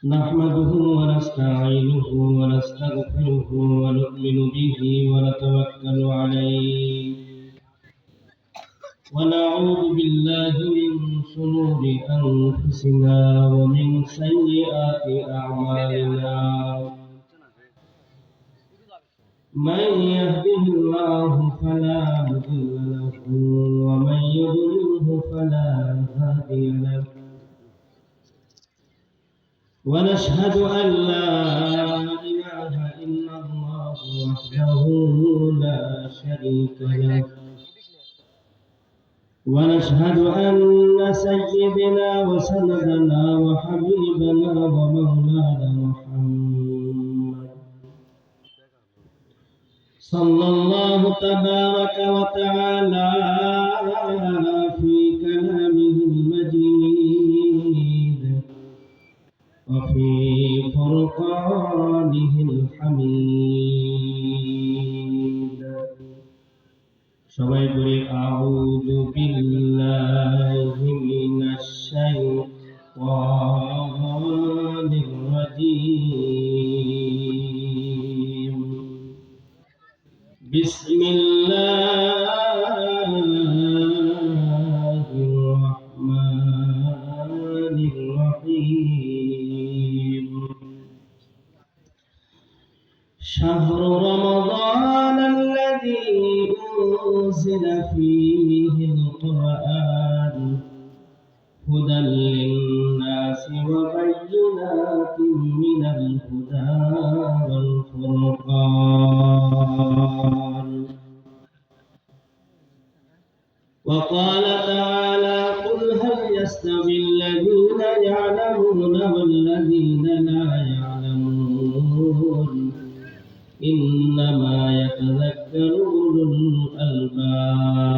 نحمده ونستعينه ونستغفره ونؤمن به ونتوكل عليه ونعوذ بالله من شرور أنفسنا ومن سيئات أعمالنا من يهده الله فلا مضل له ومن يضلله فلا هادي له ونشهد أن لا إله إلا الله وحده لا شريك له ونشهد أن سيدنا وسندنا وحبيبنا ومولانا محمد صلى الله تبارك وتعالى في كلامه المجيد وفي فرقانه الحميد সবাই বলি আউযু বিল্লাহি মিনাশ শাইতানির রাজীম বিসমিল্লাহির রাহমানির রহিম شهر رمضان الذي أنزل فيه القرآن هدى للناس وبينات من الهدى والفرقان وقال تعالى قل هل يستوي الذين يعلمون والذين لا يعلمون إنما يتذكر أولو الألباب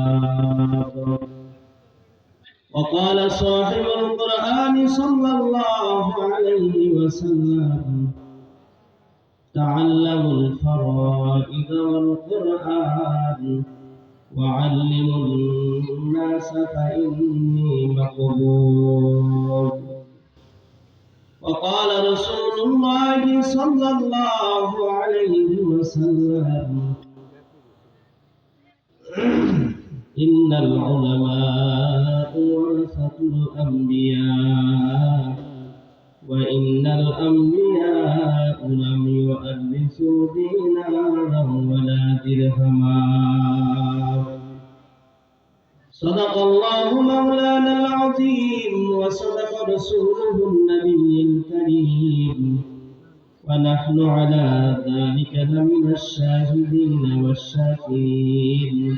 وقال صاحب القرآن صلى الله عليه وسلم تعلموا الفرائض والقرآن وعلموا الناس فإني مقبول وقال رسول الله صلى الله عليه وسلم إن العلماء ورثة الأنبياء وإن الأنبياء لم يؤرثوا دينارا ولا درهما صدق الله مولانا العظيم وصدق رسوله النبي الكريم ونحن على ذلك لمن الشاهدين والشاكرين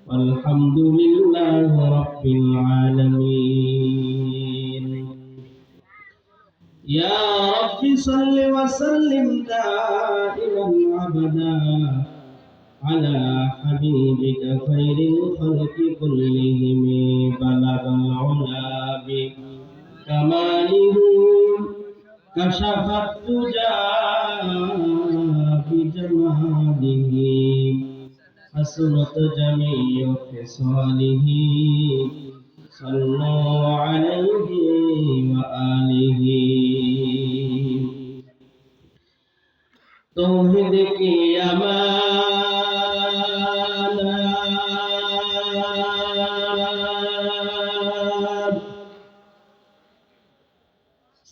والحمد لله رب العالمين يا رب صل وسلم دائما أبدا على حبيبك خير الخلق كلهم بلغ العلا بكماله كشف الدجى بجماله حسنت جميع خصاله صلوا عليه وآله توحید کی امانت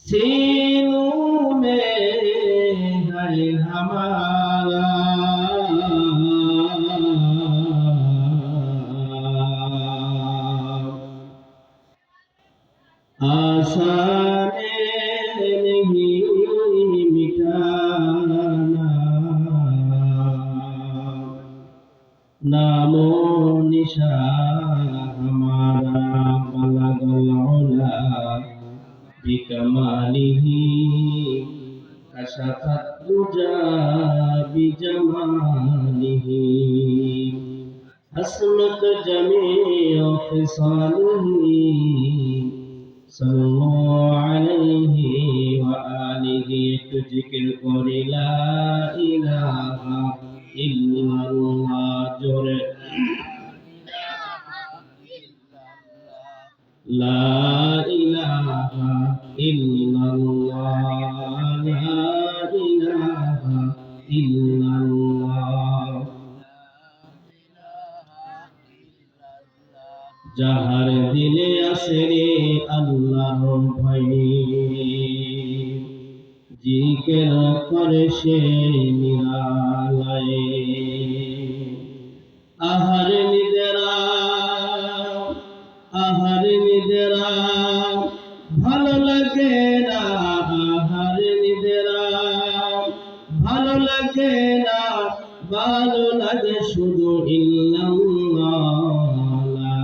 سینوں میں ہے ہمارا آسان نہیں مٹانا نام و نشان ہمارا بلغ العلا بکمالہ کشف الدجى بجمالہ حسنت جميع خصاله صلوا عليه وآله تذكر قول لا إله إلا الله جر لا إله إلا الله জিকির করে সে নিরালায়। আহার নিদেরা ভালো লাগে না, আহার নিদেরা ভালো লাগে না, ভালো লাগে শুধু ইল্লাল্লাহ, লা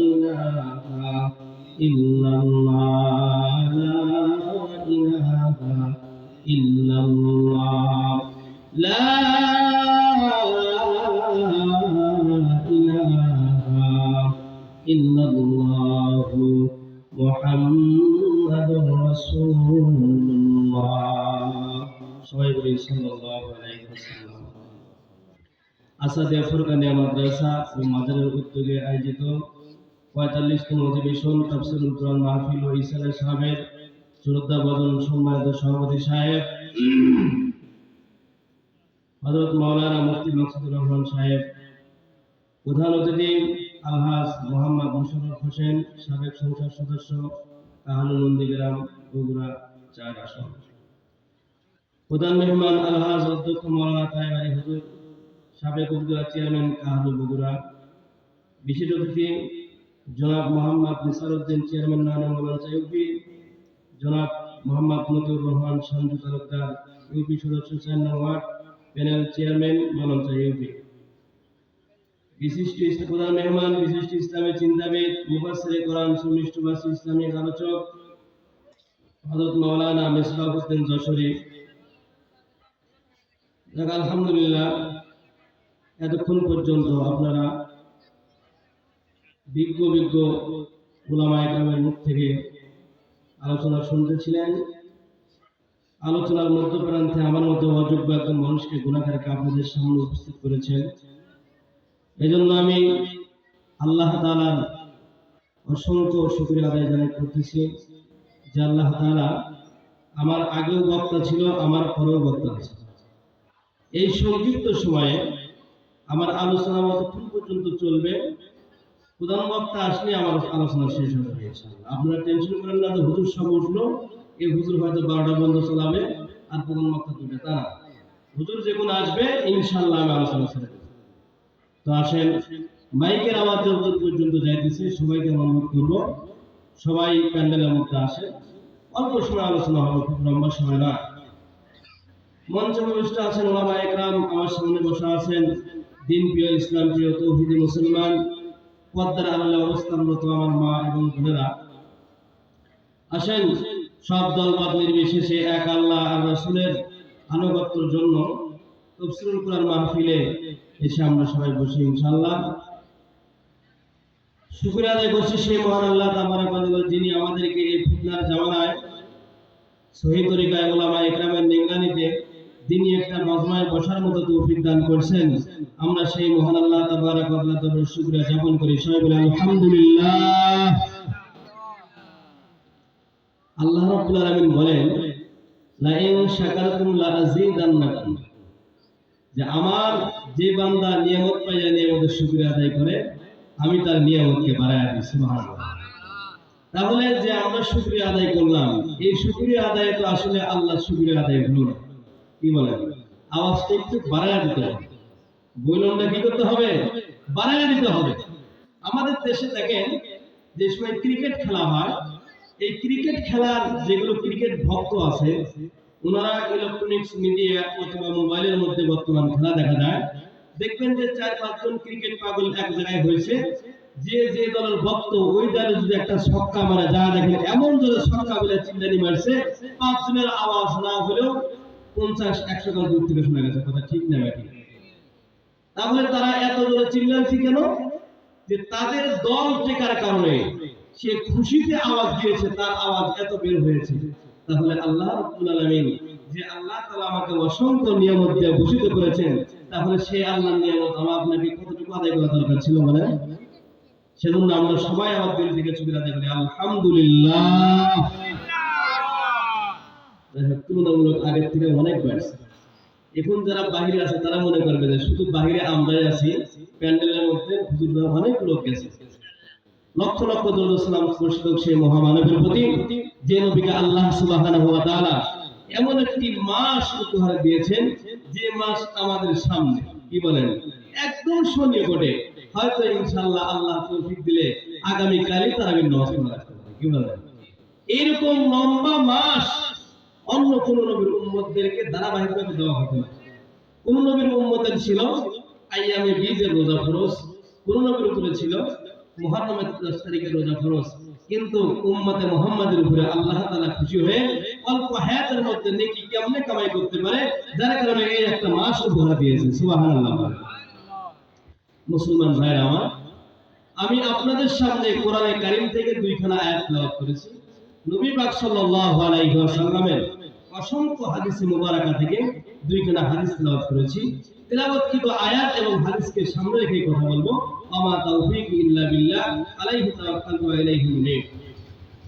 ইলাহা ইল্লাল্লাহ, লা ইলাহা ইল্লাল্লাহ, লা ইলাহা ইল্লাল্লাহ, মুহাম্মাদুর রাসূলুল্লাহ। সবাই বলি সাল্লাল্লাহু আলাইহি ওয়াসাল্লাম। আসাদিয়া ফুরকানিয়া মাদ্রাসা ও মাজারের উদ্যোগে আয়োজিত ৪৫তম অধিবেশন তাফসীরুল কুরআন মাহফিল ও ইসালে সাহেবের শ্রদ্ধাভাজন সম্মানিত সভাপতি সাহেব হযরত মাওলানা মুফতি মাকসুদুর রহমান সাহেব, প্রধান অতিথি আলহাজ মোহাম্মদ মুশাররফ হোসেন, সাবেক সংসদ সদস্য, কাহানুমন্দি গ্রাম, বগুড়া ৪ আসন, প্রধান মেহমান আলহাজ অধ্যক্ষ মাওলানা তায়েব আলী হুজুর, সাবেক উপজেলা চেয়ারম্যান কাহালু বগুড়া, বিশেষ অতিথি জনাব মোহাম্মদ নিসারউদ্দিন চেয়ারম্যান নারায়ণগঞ্জ ইউপি, জনাব মোহাম্মদ মতিউর রহমান সঞ্জু তালুকদার ইউপি সদস্য ৪ নং ওয়ার্ড, প্যানেল চেয়ারম্যান মানঞ্চ ইউপি, বিশিষ্ট প্রধান মেহমান বিশিষ্ট ইসলামী চিন্তাবিদ, মুফাসসিরে কোরআন, সুন্নিষ্টবাসী ইসলামী আলোচক হযরত মাওলানা মিসবাহুদ্দিন যশোরী। আলহামদুলিল্লাহ, এতক্ষণ পর্যন্ত আপনারা বিজ্ঞ উলামায়ে কেরামের মুখ থেকে আলোচনা শুনতেছিলেন। আলোচনার মধ্যপ্রান্তে আমার মতো অযোগ্য একজন মানুষকে গুনাহগারকে আপনাদের সামনে উপস্থিত করেছেন। এজন্য আমি আল্লাহ তাআলার অসংখ্য শুকরিয়া আদায় করতেছি যে আল্লাহ তাআলা আমার আগেও বক্তা ছিল, আমার পরেও বক্তা আছে। এই সংক্ষিপ্ত সময়ে আমার আলোচনা কতক্ষণ পর্যন্ত চলবে, প্রধান বক্তা আসলে আমার আলোচনা শেষ হবে ইনশাআল্লাহ। আপনারা টেনশন করেন না যে হুজুর সব উঠলো, এই হুজুর হয়তো ১২টা বন্ধ চালাবে আর প্রধান বক্তা দুটো, তা না। হুজুর যখন আসবে ইনশাআল্লাহ আমি আলোচনা ছেড়ে দেব। তো আসেন, মাইকের আওয়াজ যতদূর পর্যন্ত যাইতেছে সবাইকে অনুরোধ করবো সবাই প্যান্ডেলের মধ্যে আসে, অল্প সময় আলোচনা হবে, খুব লম্বা সময় না। মঞ্চে উপবিষ্ট আছেন ওলামায়ে কেরাম, আমার সামনে বসা আছেন দিন প্রিয়, ইসলাম প্রিয়, তৌহিদি মুসলমান, পর্দার আড়ালে অবস্থানরত আমার মা এবং বোনেরা। আসেন, সব দলমত নির্বিশেষে এক আল্লাহ আর রাসূলের আনুগত্যের জন্য তাফসীরুল কুরআন মাহফিলে এসে আমরা সবাই বসি ইনশাআল্লাহ। শুকরিয়া আদায় করছি সেই মহান আল্লাহ তাবারক ওয়া তাআলা, যিনি আমাদেরকে এই ফিতনার জামানায় সহিহ তরিকায় উলামায়ে কেরামের নিগরানিতে দিনই একটা মজমায় বসার মতো তৌফিক দান করছেন। আমরা সেই মহান আল্লাহ তাবারক ওয়া তাআলার শুকরিয়া জ্ঞাপন করি। সবাই বলি আলহামদুলিল্লাহ। আল্লাহ রাব্বুল আলামিন বলেন, লা ইন শাকারতুম লা আযীদান্নাকুম, যে আমার যে বান্দা নিয়ামত পাইয়া নিয়ামতের শুকরিয়া আদায় করে আমি তার নিয়ামতকে বাড়াইয়া দিই। সুবহানাল্লাহ। তাহলে যে আমরা শুকরিয়া আদায় করলাম, এই শুকরিয়া আদায় তো আসলে আল্লাহর শুকরিয়া আদায় হলো না। কি বলেন? আওয়াজটা একটু বাড়াইয়া দিতে হবে, বলনটা কি করতে হবে? বাড়াইয়া দিতে হবে। আমাদের দেশে দেখেন যে সময় ক্রিকেট খেলা হয়, এই ক্রিকেট খেলার যেগুলো ক্রিকেট ভক্ত আছে ওনারা ইলেকট্রনিক্স মিডিয়া অথবা মোবাইলের মধ্যে বর্তমান খেলা দেখা যায়, দেখবেন যে ৪-৫ জন ক্রিকেট পাগল এক জায়গায় হয়েছে, যে যে দলের ভক্ত ওই দলে যদি একটা ছক্কা মারে, যা দেখেন এমন জোরে ছক্কা বলে চিল্লানি মারছে, ৫ জনের আওয়াজ না হলেও ৫০-১০০ গজ দূর থেকে শোনা গেছে। কথা ঠিক না ঠিক? তাহলে তারা এত জোরে চিল্লাচ্ছে কেন? যে তাদের দল টেকার কারণে সে খুশিতে আওয়াজ দিয়েছে, তার আওয়াজ এত বের হয়েছে। তাহলে আল্লাহ রাব্বুল আলামিন যে আল্লাহ তাআলা আমাকে অসংখ্য নিয়ামত দিয়ে ভূষিত করেছেন, তাহলে সেই আল্লাহর নিয়ামত আমার আপনাকে কতটুকু আদায় করা দরকার ছিল মানে? সেজন্য আমরা সবাই আমার দিল থেকে শুকরিয়া আদায় করি আলহামদুলিল্লাহ। তুলনামূলক আগের থেকে অনেক বাড়ছে। এখন যারা বাহিরে আছে তারা মনে করবে যে শুধু বাহিরে আমরাই আছি, প্যান্ডেলের মধ্যে হুজুররা অনেক লোক গেছে। লক্ষ লক্ষ দরুদ সালাম বর্ষিত সেই মহামানবের প্রতি, যে নবীকে আল্লাহ সুবহানাহু ওয়া তাআলা এমন একটি মাস উপহার দিয়েছেন যে মাস আমাদের সামনে, কি বলেন, একদম সন্নিকটে। হয়তো ইনশাআল্লাহ আল্লাহ তৌফিক দিলে আগামী কালই তারাবির নামাজ পড়া রাখতে পারে, কি বলেন। এরকম লম্বা মাস অন্য কোন নবীর উম্মতদেরকে ধারাবাহিকভাবে দেওয়া হতো না। কোন নবীর উম্মতের ছিল আইয়ামে বীজের রোজা ফরজ, কোন নবীর উপরে ছিল মুহররমের 10 তারিখের রোজা ফরজ। কিন্তু উম্মতে মুহাম্মাদের উপরে আল্লাহ তাআলা খুশি হয়ে অল্প হায়াতের মধ্যে নেকি কেমনে কামাই করতে পারে, যার কারণে এই একটা মাস উপহার দিয়েছেন। সুবহানাল্লাহ। মুসলমান ভাইরা আমার, আমি আপনাদের সামনে কোরআনে কারীম থেকে দুইখানা আয়াত তেলাওয়াত করেছি। নবী পাক সাল্লাল্লাহু আলাইহি ওয়াসাল্লামের অসংখ্য হাদিসে মুবারাকা থেকে দুইখানা হাদিস তেলাওয়াত করেছি। তেলাওয়াতকৃত আয়াত এবং হাদিসকে সামনে রেখে কথা বলবো। আমা তাওফীক ইল্লা বিল্লাহ আলাইহি তাওয়াক্কালতু ওয়া ইলাইহি উনীব।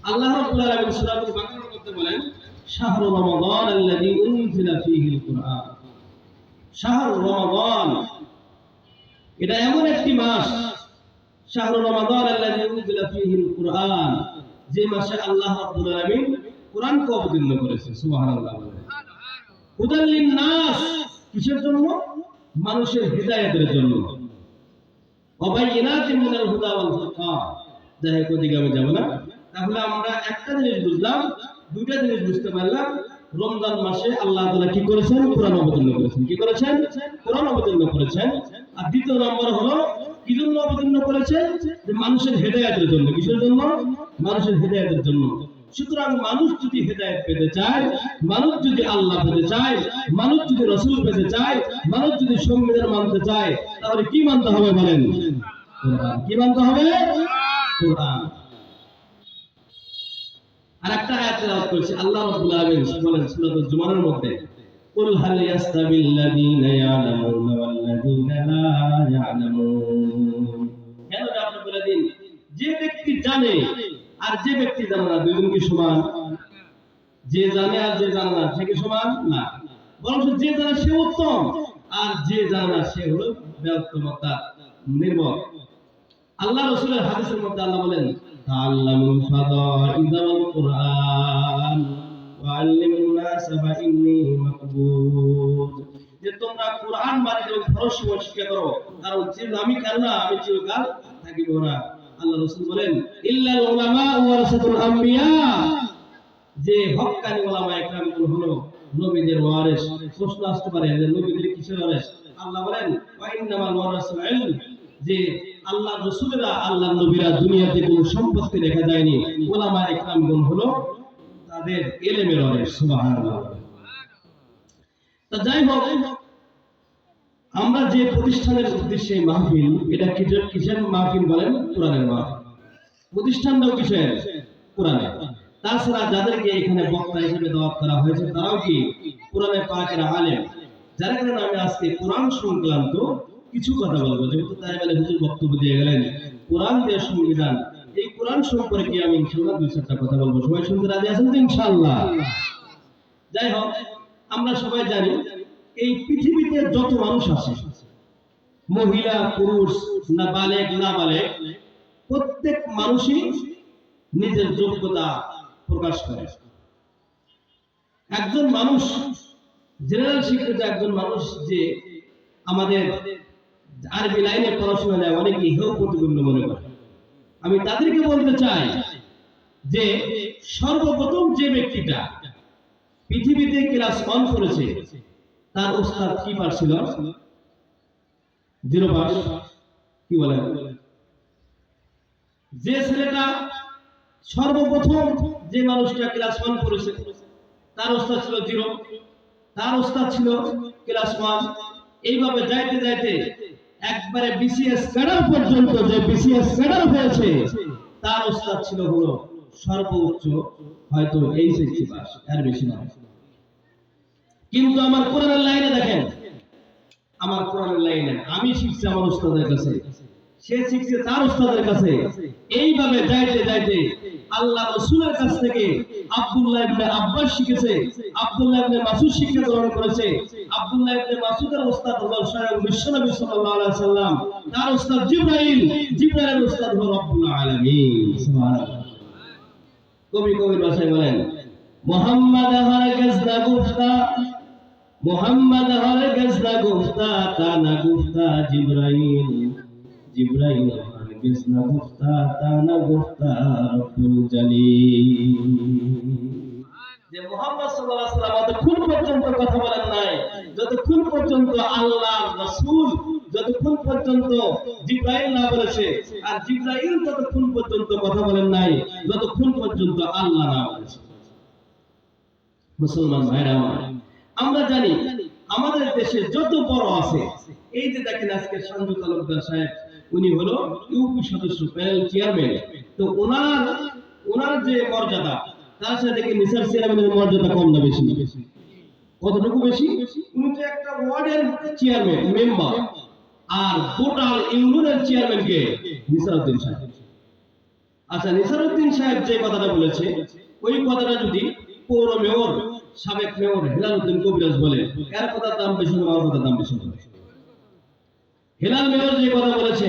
আল্লাহ রাব্বুল আলামিন সূরাতুল বাকারার মধ্যে বলেন, শাহরু রমাদান আল্লাযী উনজিলা ফীহিল কুরআন। শাহরু রমাদান, এটা এমন একটি মাস, শাহরু রমাদান আল্লাযী উনজিলা ফীহিল কুরআন, যে মাসে আল্লাহ রাব্বুল আলামিন কোরআনকে অবতীর্ণ করেছেন। সুবহানাল্লাহ। হুদাল লিন-নাস, কিসের জন্য? মানুষের হিদায়াতের জন্য। ওয়াবাইয়িনাতিন মিনাল হুদা ওয়াল ফুরকান। যাই হোক, ওদিকে আমি যাব না। তাহলে আমরা একটা জিনিস বুঝলাম, দুইটা জিনিস বুঝতে পারলাম। রমজান মাসে আল্লাহ তাআলা কি করেছেন? কোরআন অবতীর্ণ করেছেন। কি করেছেন? কোরআন অবতীর্ণ করেছেন। আর দ্বিতীয় নম্বর হলো কি জন্য অবতীর্ণ করেছেন? যে মানুষের হেদায়েতের জন্য। কিসের জন্য? মানুষের হেদায়েতের জন্য। সুতরাং মানুষ যদি হেদায়েত পেতে চায়, মানুষ যদি আল্লাহ পেতে চায়, মানুষ যদি রাসূল পেতে চায়, মানুষ যদি সংবিধান মানতে চায়, তাহলে কি মানতে হবে বলেন? কোরআন। কি মানতে হবে? কোরআন। আরেকটা আয়াত তেলাওয়াত করেছি, আল্লাহ রাব্বুল আলামিন বলেন সূরাতুল জুমারের মধ্যে, কুল হাল ইয়াস্তাবিল লাযীনা ইয়ালামুনা ওয়াল লাযীনা লা ইয়ালামুন। কেন আপনি বলে দিন, যে ব্যক্তি জানে আর যে ব্যক্তি জানে না, দুইজন কি সমান? যে জানে আর যে জানে না সে কি সমান? না। বরং যে জানে সে উত্তম, আর যে জানে না সে হলো বেউত্তমতা, নির্ভর। আল্লাহ রাসূলের হাদিসের মধ্যে আল্লাহ বলেন, তাআল্লামুল ফাদাইল কুরআন ওয়া আল্লিমুন নাস ফা ইন্নী মাকবুদ। যে তোমরা কুরআন মানে এবং ফরজ শিক্ষা করো, কারণ আমি কাল না, আমি চিরকাল থাকিব না। আল্লাহ রাসূল বলেন, ইল্লাল উলামা ওয়ারাসাতুল আম্বিয়া। যে হক্কানি উলামায়ে কেরামগুলো হলো নবীদের ওয়ারিস। প্রশ্ন আসতে পারে যে নবীদের কিসের ওয়ারিস? আল্লাহ বলেন, ওয়া ইন্নামাল ওয়ারাসুল ইলম। যে আল্লাহ রাসূলেরা, আল্লাহ নবীরা দুনিয়াতে কোনো সম্পত্তি রেখে যায়নি। উলামায়ে কেরামগণ হলো তাদের ইলমের ওয়ারিস। সুবহানাল্লাহ। তা যাই হোক, আমরা যে প্রতিষ্ঠানের উদ্দেশ্যে মাহফিল, এটা কিসের মাহফিল বলেন? কোরআনের মাহফিল। প্রতিষ্ঠানটাও কিসের? কোরআনের। তাছাড়া যাদেরকে এখানে বক্তা হিসেবে দাওয়াত করা হয়েছে তারাও কি কোরআনের পাকের আলেম। যার কারণে আমি আজকে কোরআন সংক্রান্ত কিছু কথা বলবো। যেহেতু তাই বলে হুজুর বক্তব্য দিয়ে গেলেন কোরআন দিয়ে সংবিধান, এই কোরআন সম্পর্কে আমি ইনশাআল্লাহ দুই চারটা কথা বলবো। সবাই শুনতে রাজি আছেন তো ইনশাআল্লাহ? যাই হোক, আমরা সবাই জানি এই পৃথিবীতে যত মানুষ আছে, মহিলা পুরুষ, না বালেক না বালেক, প্রত্যেক মানুষই নিজের যোগ্যতা প্রকাশ করে। একজন মানুষ, জেনারেল শিক্ষিত একজন মানুষ যে আমাদের আরবি লাইনে পড়াশোনা নেয়, অনেকে হেয় প্রতিপন্ন মনে করে। আমি তাদেরকে বলতে চাই যে সর্বপ্রথম যে ব্যক্তিটা পৃথিবীতে ক্লাস 1 করেছে, তার ওস্তাদ কি পাস ছিল? 0 পাস। কি বলেন? যে ছেলেটা সর্বপ্রথম, যে মানুষটা ক্লাস 1 করেছে, তার ওস্তাদ ছিল 0, তার ওস্তাদ ছিল ক্লাস 1। এইভাবে যাইতে যাইতে একবারে বিসিএস ক্যাডার পর্যন্ত, যে বিসিএস ক্যাডার হয়েছে, তার ওস্তাদ ছিল হলো সর্বোচ্চ হয়তো এইচএসসি পাস, এর বেশি না। কিন্তু আমার কোরআনের লাইনে দেখেন, আমার কোরআনের লাইনে আমি শিখছি আমার ওস্তাদের কাছে, সে শিখছে তার ওস্তাদের কাছে। এইভাবে যাইতে যাইতে আল্লাহ রাসূলের কাছ থেকে আব্দুল্লাহ ইবনে আব্বাস শিখেছে, আব্দুল্লাহ ইবনে মাসউদ শিক্ষা গ্রহণ করেছে। আব্দুল্লাহ ইবনে মাসউদের ওস্তাদ হলো স্বয়ং বিশ্বনবী সাল্লাল্লাহু আলাইহি ওয়াসাল্লাম, তার ওস্তাদ জিবরাইল, জিবরাইলের ওস্তাদ হলো রব্বুল আলামিন। সুবহানাল্লাহ। কবি কবির ভাষায় বলেন, মোহাম্মদ হরগিজ না গুফতা, মোহাম্মদ হরগিজ না গুফতা, তা না গুফতা জিবরাইল, জিবরাইল হরগিজ না গুফতা, তা না গুফতা রব্বুল জালিল। যে মুহাম্মদ সাল্লাল্লাহু আলাইহি ওয়াসাল্লাম যতক্ষণ পর্যন্ত কথা বলেন নাই, যতক্ষণ পর্যন্ত আল্লাহর রাসূল, যতক্ষণ পর্যন্ত জিবরাইল না বলেছে, আর জিবরাইল ততক্ষণ পর্যন্ত কথা বলেন নাই যতক্ষণ পর্যন্ত আল্লাহ না বলেছে। মুসলমান ভাইরা আমার, আমরা জানি আমাদের দেশে যত বড় আছে, এই যে দেখেন আজকে সঞ্জু তালুকদার সাহেব, উনি হলো ইউপি সদস্য, প্যানেল চেয়ারম্যান। তো ওনার যে মর্যাদা, তার সাথে কি নিসার চেয়ারম্যানের মর্যাদা কম না বেশি? কতটুকু বেশি? উনি তো একটা ওয়ার্ডের চেয়ারম্যান, মেম্বার, আর টোটাল ইউনিয়নের চেয়ারম্যান কে? নিসারউদ্দিন সাহেব। আচ্ছা, নিসারউদ্দিন সাহেব যে কথাটা বলেছে, ওই কথাটা যদি পৌর মেয়র, সাবেক মেয়র হেলাল উদ্দিন কবিরাজ বলে, এর কথার দাম বেশি হবে, আমার কথার দাম বেশি হবে। হেলাল মেয়র যে কথা বলেছে,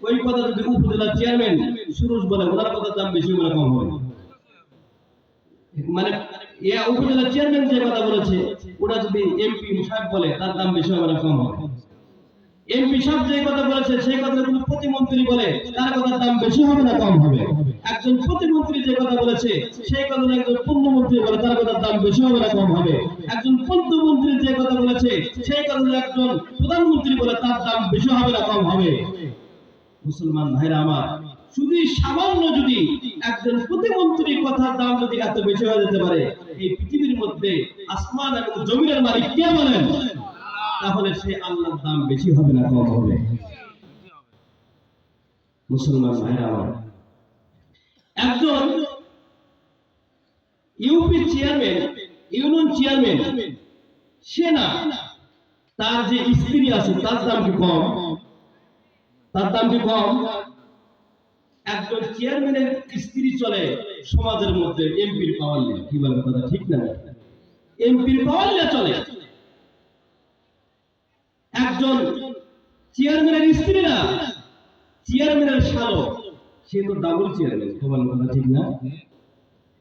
ওই কথা যদি উপজেলা চেয়ারম্যান সুরুজ বলে, ওনার কথার দাম বেশি হবে না কম হবে? মানে উপজেলা চেয়ারম্যান যে কথা বলেছে, ওটা যদি এমপি সাহেব বলে, তার দাম বেশি হবে না কম হবে? এমপি সাহেব যে কথা বলেছে, সেই কথা যদি প্রতিমন্ত্রী বলে, তার কথার দাম বেশি হবে না কম হবে? একজন প্রতিমন্ত্রী যে কথা বলেছে, সেই কথা একজন পূর্ণমন্ত্রী বলে, তার কথার দাম বেশি হবে না কম হবে? একজন পঞ্চমন্ত্রী যে কথা বলেছে, সেই কথা একজন প্রধানমন্ত্রী বলে, তার দাম বেশি হবে না কম হবে? মুসলমান ভাইরা আমার, শুধু সামান্য যদি একজন প্রতিমন্ত্রীর কথার দাম যদি এত বেশি হয়ে যেতে পারে, এই পৃথিবীর মধ্যে আসমান এবং জমিনের মালিক কে বলেন? তাহলে সে আল্লাহর দাম বেশি হবে না কম হবে? মুসলমান ভাইরা আমার, একজন ইউপি চেয়ারম্যান, ইউনিয়ন চেয়ারম্যান, সে না, তার যে স্ত্রী আছে, তার দাম কি কম? তার দাম কি কম? একজন চেয়ারম্যানের স্ত্রী চলে সমাজের মধ্যে এমপির পাওয়ার নিয়ে, কি বলেন কথা ঠিক না? এমপির পাওয়ার নিয়ে চলে। একজন চেয়ারম্যানের স্ত্রী না, চেয়ারম্যানের শালক, সে তো ডাবল চেয়ারম্যান, কি বলেন কথা ঠিক না?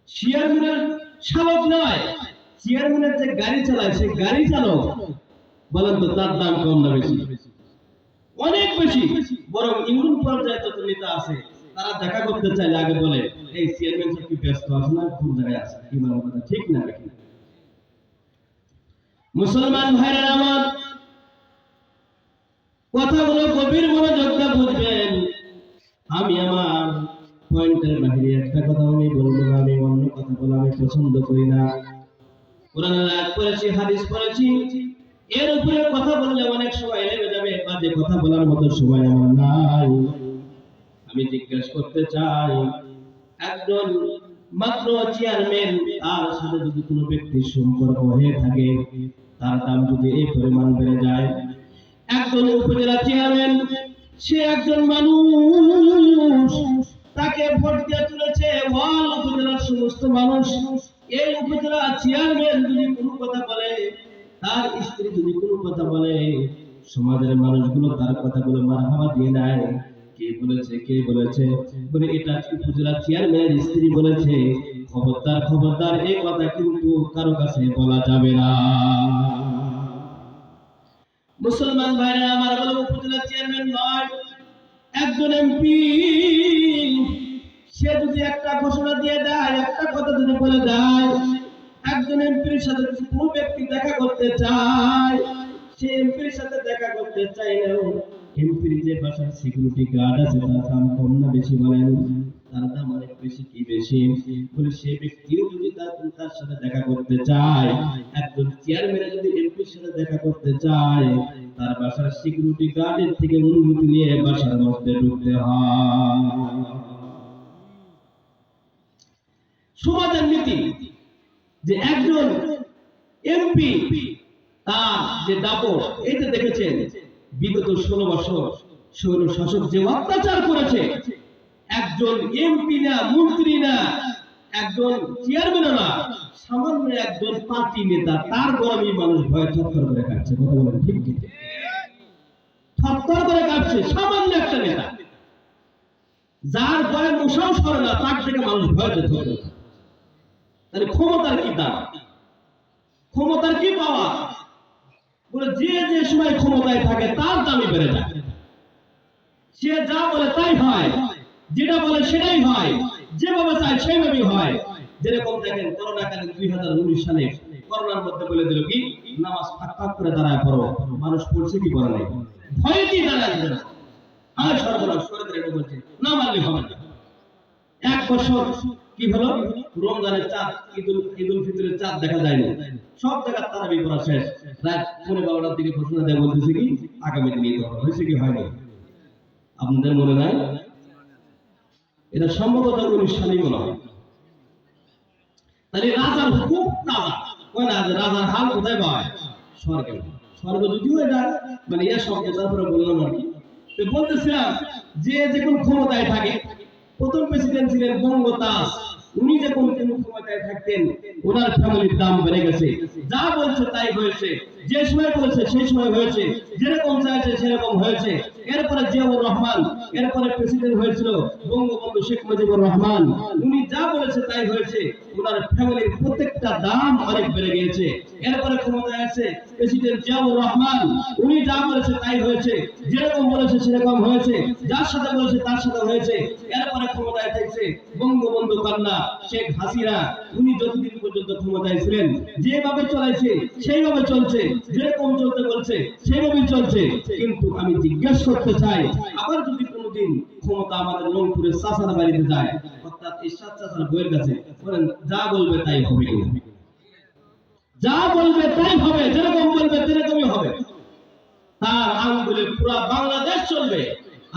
চেয়ারম্যানের শালক নয়, চেয়ারম্যানের যে গাড়ি চালায়, সে গাড়ি চালক, বলেন তো তার দাম কম না বেশি? অনেক বেশি। বরং ইউনিয়ন পর্যায়ে যত নেতা আছে, তারা দেখা করতে চাইলে আগে বলে, এই চেয়ারম্যান সাহেব কি ব্যস্ত আছে না, কোন জায়গায় আছে, কি বলেন কথা ঠিক না? মুসলমান ভাইরা আমার, কথাগুলো গভীর মনোযোগ দিয়ে বুঝবেন। আমি আমার পয়েন্টের বাইরে একটা কথা আমি বলবো না, আমি অন্য কথা বলা আমি পছন্দ করি না। কোরআনের আয়াত পড়েছি, হাদিস পড়েছি, এর উপরে কথা বললে অনেক সময় লেগে যাবে, বাজে কথা বলার মতো সময় আমার নাই। আমি জিজ্ঞেস করতে চাই, একজন মাত্র চেয়ারম্যান, তার সাথে যদি কোনো ব্যক্তির সম্পর্ক হয়ে থাকে, তার দাম যদি এই পরিমাণ বেড়ে যায়। একজন উপজেলা চেয়ারম্যান, সে একজন মানুষ, তাকে ভোট দিয়ে তুলেছে ওয়াল উপজেলার সমস্ত মানুষ। এই উপজেলা চেয়ারম্যান যদি কোনো কথা বলে, তার স্ত্রী যদি কোনো কথা বলে, সমাজের মানুষগুলো তার কথাগুলো মারহাবা দিয়ে নেয়। কে বলেছে, কে বলেছে বলে, এটা উপজেলা চেয়ারম্যানের স্ত্রী বলেছে। খবরদার, খবরদার, এই কথা কিন্তু কারো কাছে বলা যাবে না। মুসলমান ভাইরা আমার, বলে উপজেলা চেয়ারম্যান নয়, একজন এমপি, সে যদি একটা ঘোষণা দিয়ে দেয়, একটা কথা যদি বলে দেয়, একজন এমপির সাথে যদি কোনো ব্যক্তি দেখা করতে চায়, সে এমপির সাথে দেখা করতে চাইলেও এমপির যে বাসার সিকিউরিটি গার্ড আছে, তার দাম কম না বেশি বলেন? তার দাম অনেক বেশি। কি বেশি? বলে সে ব্যক্তিও যদি তার সাথে দেখা করতে চায়, একজন চেয়ারম্যান যদি এমপির সাথে দেখা করতে চায়, তার বাসার সিকিউরিটি গার্ডের থেকে অনুমতি নিয়ে বাসার মধ্যে ঢুকতে হয়। সমাজের নীতি যে একজন এমপি, তার যে দাপট, এই যে দেখেছেন বিগত 16 বছর স্বৈর শাসক যে অত্যাচার করেছে, একজন এমপি না, মন্ত্রী না, একজন চেয়ারম্যান না, সামান্য একজন পার্টি নেতা, তার গরমে মানুষ ভয় থরথর করে কাঁপছে। কথা বলেন ঠিক ঠিক? থরথর করে কাঁপছে সামান্য একটা নেতা, যার ভয়ে মশাও সরে না, তার থেকে মানুষ ভয় পেত। তাহলে ক্ষমতার কি দাম, ক্ষমতার কি পাওয়া? বলে যে যে সময় ক্ষমতায় থাকে তার দামই বেড়ে যায়। সে যা বলে তাই হয়, যেটা বলে সেটাই হয়, যেভাবে চায় সেইভাবেই হয়। যেরকম দেখেন করোনাকালীন 2019 সালে করোনার মধ্যে বলে দিল কি নামাজ ফাঁক করে দাঁড়ায় পড়ো, মানুষ পড়ছে কি পড়ে নাই, ভয়ে কি দাঁড়ায় না, আর সর্বনাশ সরকার এটা বলছে না মানলে হবে না। এক বছর কি হলো, রমজানের চাঁদ, ঈদুল ফিতরের চাঁদ দেখা যায়নি, সব জায়গায় তারাবি পড়া শেষ, রাত 12:30টার দিকে ঘোষণা দেয় বলতেছে কি আগামী দিনে ঈদ হবে, হয়েছে কি হয়নি? আপনাদের মনে নাই? এটা সম্ভবত 19 সালেই মনে হয়। তাহলে রাজার খুব তাজা কয় না যে রাজার হাল কোথায় পায়? স্বর্গে। স্বর্গ যদিও এটা মানে ইয়া শব্দ, তারপরে বললাম আর কি। তো বলতেছিলাম যে কোন ক্ষমতায় থাকে, প্রথম প্রেসিডেন্ট ছিলেন বঙ্গতাজ, উনি যখন ক্ষমতায় থাকতেন ওনার ফ্যামিলির দাম বেড়ে গেছে, যা বলছে তাই হয়েছে, যে সময় বলেছে সেই সময় হয়েছে, যেরকম চাইছে সেরকম হয়েছে। এরপরে জিয়াউর রহমান, এরপরে প্রেসিডেন্ট হয়েছিল বঙ্গবন্ধু শেখ মুজিবুর রহমান, উনি যা বলেছে তাই হয়েছে, ওনার ফ্যামিলির প্রত্যেকটা দাম অনেক বেড়ে গিয়েছে। এরপরে ক্ষমতায় আছে প্রেসিডেন্ট জিয়াউর রহমান, উনি যা বলেছে তাই হয়েছে, যেরকম বলেছে সেরকম হয়েছে, যার সাথে বলেছে তার সাথে হয়েছে। এরপরে ক্ষমতায় থাকছে বঙ্গবন্ধু কন্যা শেখ হাসিনা, উনি যতদিন পর্যন্ত ক্ষমতায় ছিলেন যেভাবে চলাইছে সেইভাবে চলছে, যেরকম চলতে বলছে সেইভাবেই চলছে। কিন্তু আমি জিজ্ঞেস করতে চাই, আবার যদি কোনোদিন ক্ষমতা আমাদের রংপুরের চাচার বাড়িতে যায়, অর্থাৎ এই চাচার বইয়ের কাছে, বলেন যা বলবে তাই হবে কিনা? যা বলবে তাই হবে, যেরকম বলবে সেরকমই হবে, তার আঙ্গুলে পুরা বাংলাদেশ চলবে।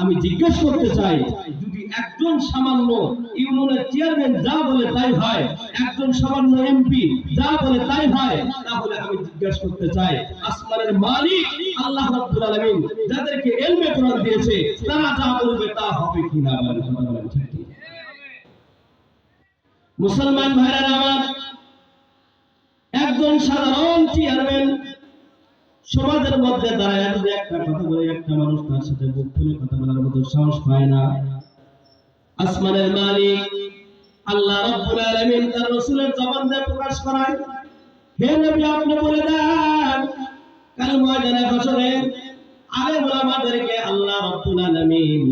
আমি জিজ্ঞেস করতে চাই, যদি একজন সামান্য ইউনিয়নের চেয়ারম্যান যা বলে তাই হয়, একজন সামান্য এমপি যা বলে তাই হয়, তাহলে আমি জিজ্ঞেস করতে চাই আসমানের মালিক আল্লাহ রাব্বুল আলামিন যাদেরকে ইলমে কোরআন দিয়েছে, তারা যা বলবে তা হবে কিনা? বলেন ঠিক কি? মুসলমান ভাইরা আমার, একজন সাধারণ চেয়ারম্যান সমাজের মধ্যে দাঁড়ায় যদি একটা কথা বলে, একটা মানুষ তার সাথে মুখ খুলে কথা বলার মতো সাহস পায় না। আসমানের মালিক আল্লাহ রাব্বুল আলামিন তার রাসূলের জবান দিয়ে প্রকাশ করায়, হে নবী আপনি বলে দেন কাল ময়দানে হাশরে আলেম ওলামাদেরকে আল্লাহ রাব্বুল আলামিন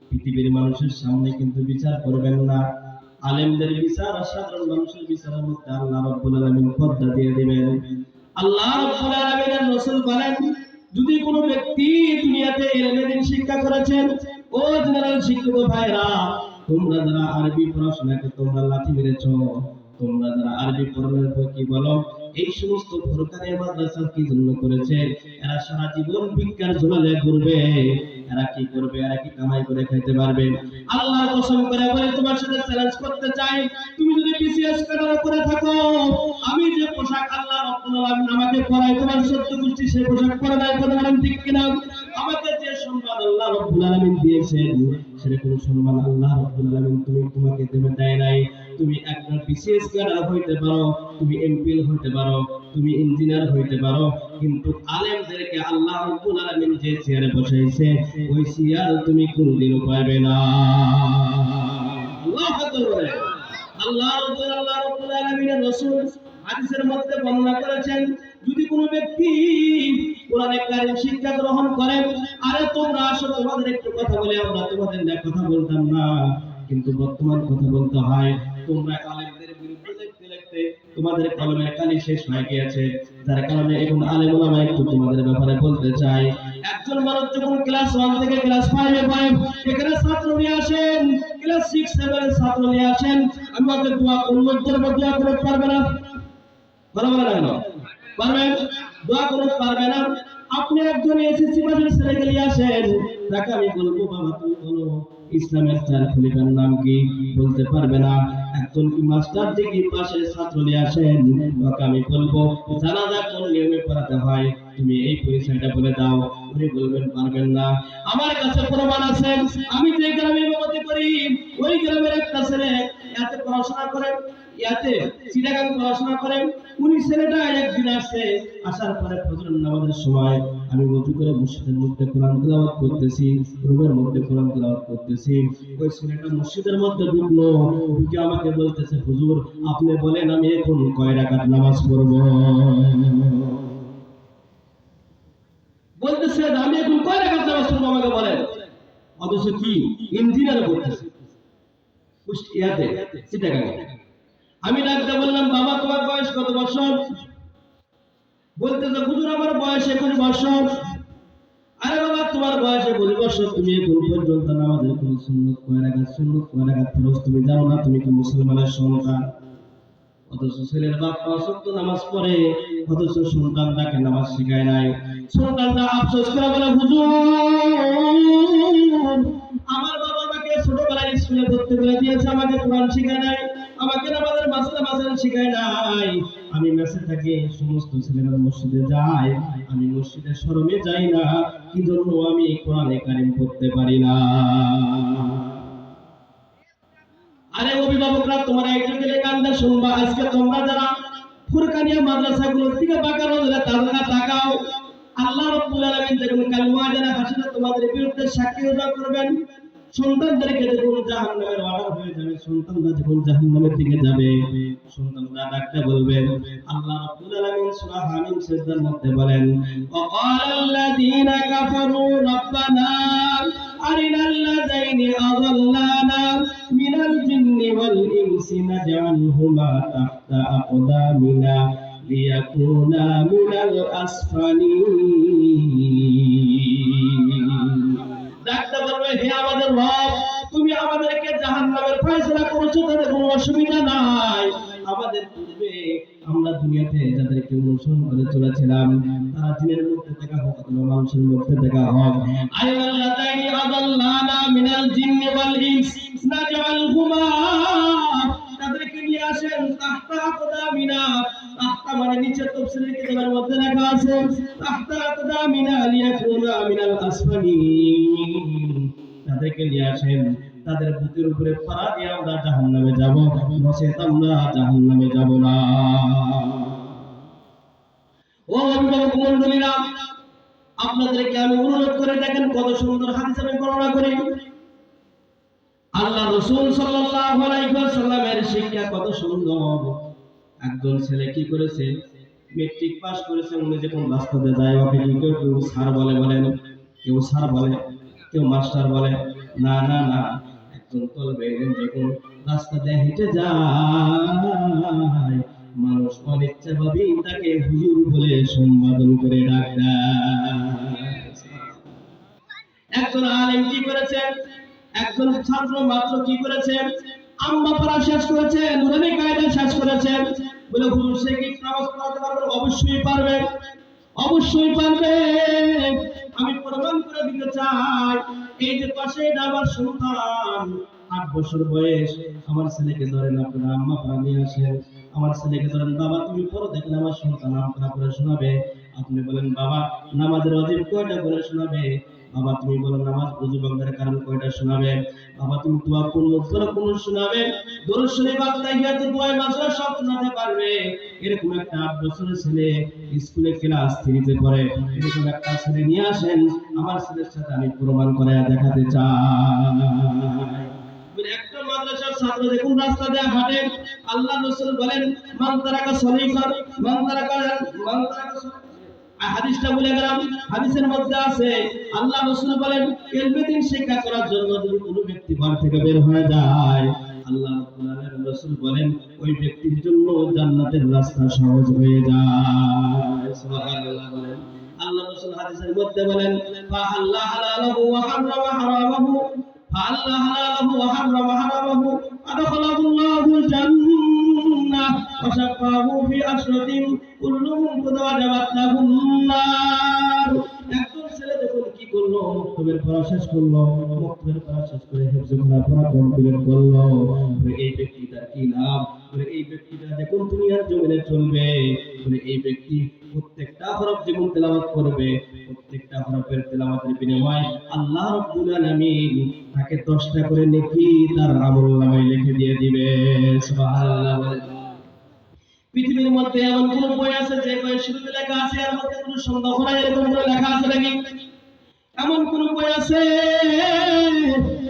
পৃথিবীর মানুষের সামনে কিন্তু বিচার করবেন না। আলেমদের বিচার আর সাধারণ মানুষের বিচারের মধ্যে আল্লাহ রাব্বুল আলামিন পর্দা দিয়ে দিবেন। আল্লাহ রাব্বুল আলামিনের রাসূল বলেন, যদি কোনো ব্যক্তি দুনিয়াতে ইলমে দ্বীন শিক্ষা করেছেন, ও জেনারেল শিক্ষিত ভাইরা, তোমরা যারা আরবি পড়াশোনাকে তোমরা লাঠি মেরেছো, তোমরা যারা আরবি পড়ানোর পর কি বলো, এই সমস্ত সরকারি মাদ্রাসা কি জন্য করেছে? এরা সারা জীবন ভিক্ষার ঝোলালে ঘুরবে, এরা কি করবে? এরা কি কামাই করে খেতে পারবে? আল্লাহর কসম করে বলে তোমার সাথে চ্যালেঞ্জ করতে চাই, তুমি যদি বিসিএস ক্যাডার করে থাকো, আমি যে পোশাক আল্লাহ রাব্বুল আলামিন আমাকে পরাই, তোমার সত্য গোষ্ঠী সেই পোশাক পরে নাই, কথা বলেন ঠিক কিনা? আমাকে যে সম্মান আল্লাহ রাব্বুল আলামিন দিয়েছেন, সেরকম সম্মান আল্লাহ রাব্বুল আলামিন তোমাকে দেয় নাই। তুমি একজন বিসিএস ক্যাডার হইতে পারো, তুমি এমপিএল হইতে পারো, তুমি ইঞ্জিনিয়ার হইতে পারো, কিন্তু আলেমদেরকে আল্লাহ রাব্বুল আলামিন যে চেয়ারে বসাইছে, ওই চেয়ার তুমি কোনদিনও পাবে না। আল্লাহু আকবার। আল্লাহ রাব্বুল আলামিনের রাসূল হাদিসের মধ্যে বর্ণনা করেছেন, যদি কোনো ব্যক্তি কোরআনে কারীম শিক্ষা গ্রহণ করে, আরে তোমরা আসো তোমাদের একটু কথা বলে, আমরা তোমাদের না কথা বলতাম না, কিন্তু বর্তমান কথা বলতে হয়। তোমরা আলেমদের বিরুদ্ধে লিখতে লিখতে তোমাদের কলমের কালি শেষ হয়ে গিয়েছে, যার কারণে এখন আলেম ওলামা একটু তোমাদের ব্যাপারে বলতে চাই। একজন মানুষ যখন ক্লাস 1 থেকে ক্লাস 5 এ পড়ে, এখানে ছাত্র নিয়ে আসেন, ক্লাস 6 7 এর ছাত্র নিয়ে আসেন, আমি ওদের দোয়া করব, দোয়া করতে পারবে না? বলবেন না পারবেন? দোয়া করতে পারবে না? আপনি একজন এসএসসি পাশের ছেলেকে নিয়ে আসেন, তাকে আমি বলবো বাবা তুমি বলো ইসলামের চার খলিফার নাম কি? বলতে পারবে না। একজন কি মাস্টার ডিগ্রি পাশের ছাত্র নিয়ে আসেন, তাকে আমি বলবো জানাজা কোন নিয়মে পড়াতে হয়, তুমি এই পরিচয়টা বলে দাও, উনি বলবেন পারবেন না। আমার কাছে প্রমাণ আছে, আমি যে গ্রামে ইমামতি করি, ওই গ্রামের একটা ছেলে এত পড়াশোনা করে, ইয়াতে চিটাগাং পড়াশোনা করে, উনি ছেলেটা একদিন আসে, আসার পরে ফজরের নামাজের সময় আমি ওযু করে মসজিদের মধ্যে কোরআন তেলাওয়াত করতেছি, রুমের মধ্যে কোরআন তেলাওয়াত করতেছি। ওই ছেলেটা মসজিদের মধ্যে ঢুকলো, ঢুকে আমাকে বলতেছে, হুজুর আপনি বলেন আমি এখন কয় রাকাত নামাজ পড়বো? বলতেছে আমি এখন কয় রাকাত নামাজ পড়বো আমাকে বলেন। অথচ কি ইঞ্জিনিয়ার করতেছে কুষ্টিয়াতে, চিটাগাঙে। আমি ডাকতে বললাম, বাবা তোমার বয়স কত বছর? বলতেছে, হুজুর আমার বয়স 21 বছর। আরে বাবা তোমার বয়স 21 বছর, তুমি এখন পর্যন্ত নামাজের কোন সুন্নাত কয় রাকাত ফরজ তুমি জানো না? তুমি কি মুসলমানের সন্তান? অথচ ছেলের বাপ 5 ওয়াক্ত নামাজ পড়ে, অথচ সন্তানটাকে নামাজ শেখায় নাই। সন্তানটা আফসোস করে বলে, হুজুর আমার বাবা আমাকে ছোটবেলায় স্কুলে ভর্তি করে দিয়েছে, আমাকে কোরআন শেখায় নাই, আমাকে নামাজের মাসলা শেখায় নাই। আমি মেসে থাকি, সমস্ত ছেলেরা মসজিদে যায়, আমি মসজিদে শরমে যাই না, কি জন্য আমি কোরআনে কারিম পড়তে পারি না? আরে অভিভাবকরা তোমরা একটু গেলে কান্দা শুনবা। আজকে তোমরা যারা ফুরকানিয়া মাদ্রাসাগুলো থেকে বাঁকা নজরে তারা তাকাও, আল্লাহ রাব্বুল আলামিন যখন কালমা জানা হাসিনা তোমাদের বিরুদ্ধে সাক্ষী উদা করবেন, সন্তানদেরকে যখন জাহান্নামের অর্ডার হয়ে যাবে, সন্তানরা যখন জাহান্নামের দিকে যাবে, সন্তানরা ডাকতে বলবে, আল্লাহ রাব্বুল আলামিন সূরা হামিম সিজদার মধ্যে বলেন, ওয়াকালাল্লাযীনা কাফারু রাব্বানা আরিনাল্লাযীনা আযাল্লানা মিনাল জিন্নি ওয়াল ইনসি নাজআলহুমা তাহতা আকদামিনা লিয়াকুনা মিনাল আসফালিন। ডাকতে বলবে, হে আমাদের রব, তুমি আমাদেরকে জাহান্নামের ফয়সালা করেছো, তাতে কোনো অসুবিধা নাই। আমাদের পূর্বে আমরা দুনিয়াতে যাদেরকে অনুসরণ করে চলেছিলাম, তারা জিনের মধ্যে দেখা হোক অথবা মানুষের মধ্যে দেখা হোক, আল্লাযীনা আযাল্লানা মিনাল জিন্নি ওয়াল ইনস নাজআলহুমা, তাদেরকে নিয়ে আসেন তাহতা আকদামিনা। তাহতা মানে নিচে, তাফসীরের কিতাবের মধ্যে লেখা আছে তাহতা আকদামিনা লিয়াকুনা মিনাল আসফালিন। তাদেরকে নিয়ে আসেন, তাদের বুকের উপরে পাড়া দিয়ে আমরা জাহান্নামে যাব, নচেত আমরা জাহান্নামে যাব না। ও অভিভাবক মণ্ডলীরা, আপনাদেরকে আমি অনুরোধ করে দেখেন, কত সুন্দর হাদিস আমি বর্ণনা করি। আল্লাহ রাসূল সাল্লাল্লাহু আলাইহি ওয়াসাল্লামের শিক্ষা কত সুন্দর। একজন ছেলে কি করেছে, মেট্রিক পাস করেছে, উনি যখন রাস্তাতে যায় ওকে কেউ স্যার বলে, কেউ স্যার বলে, কেউ মাস্টার বলে, না না না, একজন তলবে ইলম যখন রাস্তাতে হেঁটে যায়, মানুষ অনিচ্ছাভাবেই তাকে হুজুর বলে সম্বোধন করে ডাকে। একজন আলেম কি করেছে, একজন ছাত্র মাত্র কি করেছে, আম্মা পড়া শেষ করেছে, নুরানি কায়দা শেষ করেছে, বলে হুজুর সে কি নামাজ পড়াতে পারবে? অবশ্যই পারবে, অবশ্যই পারবে। আমি প্রমাণ করে দিতে চাই, এই যে পাশে আমার সন্তান 8 বছর বয়স, আমার ছেলেকে ধরেন আপনারা আম্মা পড়া নিয়ে আসেন, আমার ছেলেকে ধরেন, বাবা তুমি পড়ো, দেখেন আমার সন্তান আপনারা পড়ে শোনাবে। আপনি বলেন, বাবা নামাজের ওয়াজিব কয়টা করে শোনাবে? বাবা তুমি বলো নামাজ ওযু ভঙ্গের কারণ কয়টা শোনাবে? বাবা তুমি দোয়া কোন শোনাবে? দরুদ শরীফ আত্তাহিয়াত দোয়া মাসরা সব শোনাতে পারবে। এরকম একটা 8 বছরের ছেলে স্কুলে ক্লাস 3 তে পড়ে, এরকম একটা ছেলে নিয়ে আসেন, আমার ছেলের সাথে আমি প্রমাণ করে দেখাতে চাই। একটা মাদ্রাসার ছাত্র দেখুন রাস্তা দিয়ে হাঁটে, আল্লাহ রাসূল বলেন, মান তারাকা সলিফার মান তারাকা হাদিসটা বলে গেলাম, হাদিসের মধ্যে আছে আল্লাহ রাসূল বলেন, ইলমিদিন শিক্ষা করার জন্য যদি কোনো ব্যক্তি ঘর থেকে বের হয়ে যায়, আল্লাহ রাসূল বলেন ওই ব্যক্তির জন্য জান্নাতের রাস্তা সহজ হয়ে যায়। সুবহানাল্লাহ বলেন। আল্লাহ রাসূল হাদিসের মধ্যে বলেন, ফাআল্লাহ হালালাহু ওয়া হারামা হারামাহু, ফাআল্লাহ হালালাহু ওয়া হারামা হারামাহু, আদখালাহুল্লাহুল জান্নাহ ওয়া শাফাহু ফি আশরাতিন কুল্লুহুম কুদ ওয়াজাবাত লাহুম নার। একজন ছেলে যখন কি করলো, মুক্তবের পড়া শেষ করলো, মুক্তবের পড়া শেষ করে হিফজ পড়া কমপ্লিট করলো, এই ব্যক্তিটার কি লাভ? এই ব্যক্তিটা যখন দুনিয়ার জমিনে চলবে, এই ব্যক্তি প্রত্যেকটা হরফ যেমন তেলাওয়াত করবে, প্রত্যেকটা হরফের তেলাওয়াতের বিনিময়ে আল্লাহ রাব্বুল আলামিন তাকে 10টা করে নেকি তার আমলনামায় লিখে দিয়ে দিবে। সুবহানাল্লাহ। পৃথিবীর মধ্যে এমন কোন বই আছে যে বইয়ের শুরুতে লেখা আছে এর মধ্যে কোনো সন্দেহ নাই এরকম করে লেখা আছে নাকি? এমন কোন বই আছে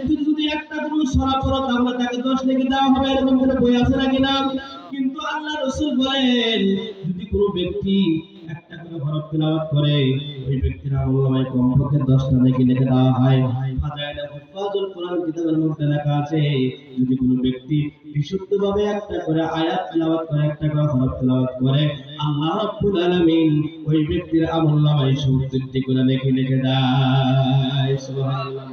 তুমি যদি একটা কোনো সূরা পড়ো তাহলে তাকে 10 নেকি দেওয়া হবে এরকম কোন বই আছে নাকি? না। কিন্তু আল্লাহ রাসূল বলেন যদি কোনো ব্যক্তি একটা করে হরফ তেলাওয়াত করে ওই ব্যক্তির আমলনামায় কমপক্ষে 10টা নেকি লিখে দেওয়া হয়। ফাজাইলে হুফাজুল কোরআন কিতাবের মধ্যে লেখা আছে যদি কোনো ব্যক্তি বিশুদ্ধভাবে একটা করে আয়াত তেলাওয়াত করে একটা করে হরফ তেলাওয়াত করে আল্লাহ রাব্বুল আলামিন ওই ব্যক্তির আমলনামায় 70টি করে নেকি লিখে দেয়। সুবহানাল্লাহ।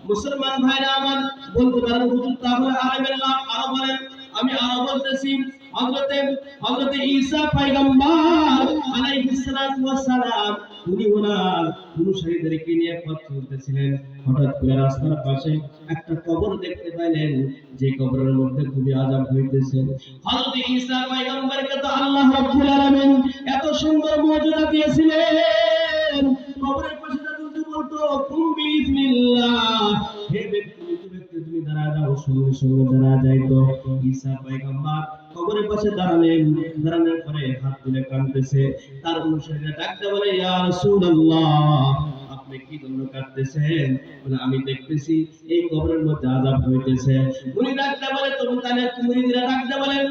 মুসলমান ভাইরা আমার বলতে পারেন হুজুর তাহলে আরবের লাভ আরো বলেন। আমি আরো বলতেছি হযরতে ঈসা পয়গম্বর আলাইহিস সালাতু ওয়াস সালাম উনি ওনার অনুসারীদেরকে নিয়ে পথ চলতেছিলেন। হঠাৎ করে রাস্তার পাশে একটা কবর দেখতে পেলেন যে কবরের মধ্যে খুবই আযাব হইতেছে। হযরতে ঈসা পয়গম্বরকে তো আল্লাহ রাব্বুল আলামিন এত সুন্দর মুজিজা দিয়েছিলেন। কবরের পাশে যদি বলতো কুম বিসমিল্লাহ হে ব্যক্তি তুমি দাঁড়া যাও সঙ্গে সঙ্গে দাঁড়া যাইতো। ঈসা পয়গম্বর কবরের পাশে দাঁড়ানোর পরে হাত তুলে কাঁদতেছে। তার অনুসারীরা ডাকতে বলে ইয়া রাসূলুল্লাহ আপনি কি জন্য কাঁদতেছেন? বলে আমি দেখতেছি এই কবরের মধ্যে আযাব হইতেছে। উনি ডাকতে বলে মুরিদরা ডাকতে বলেন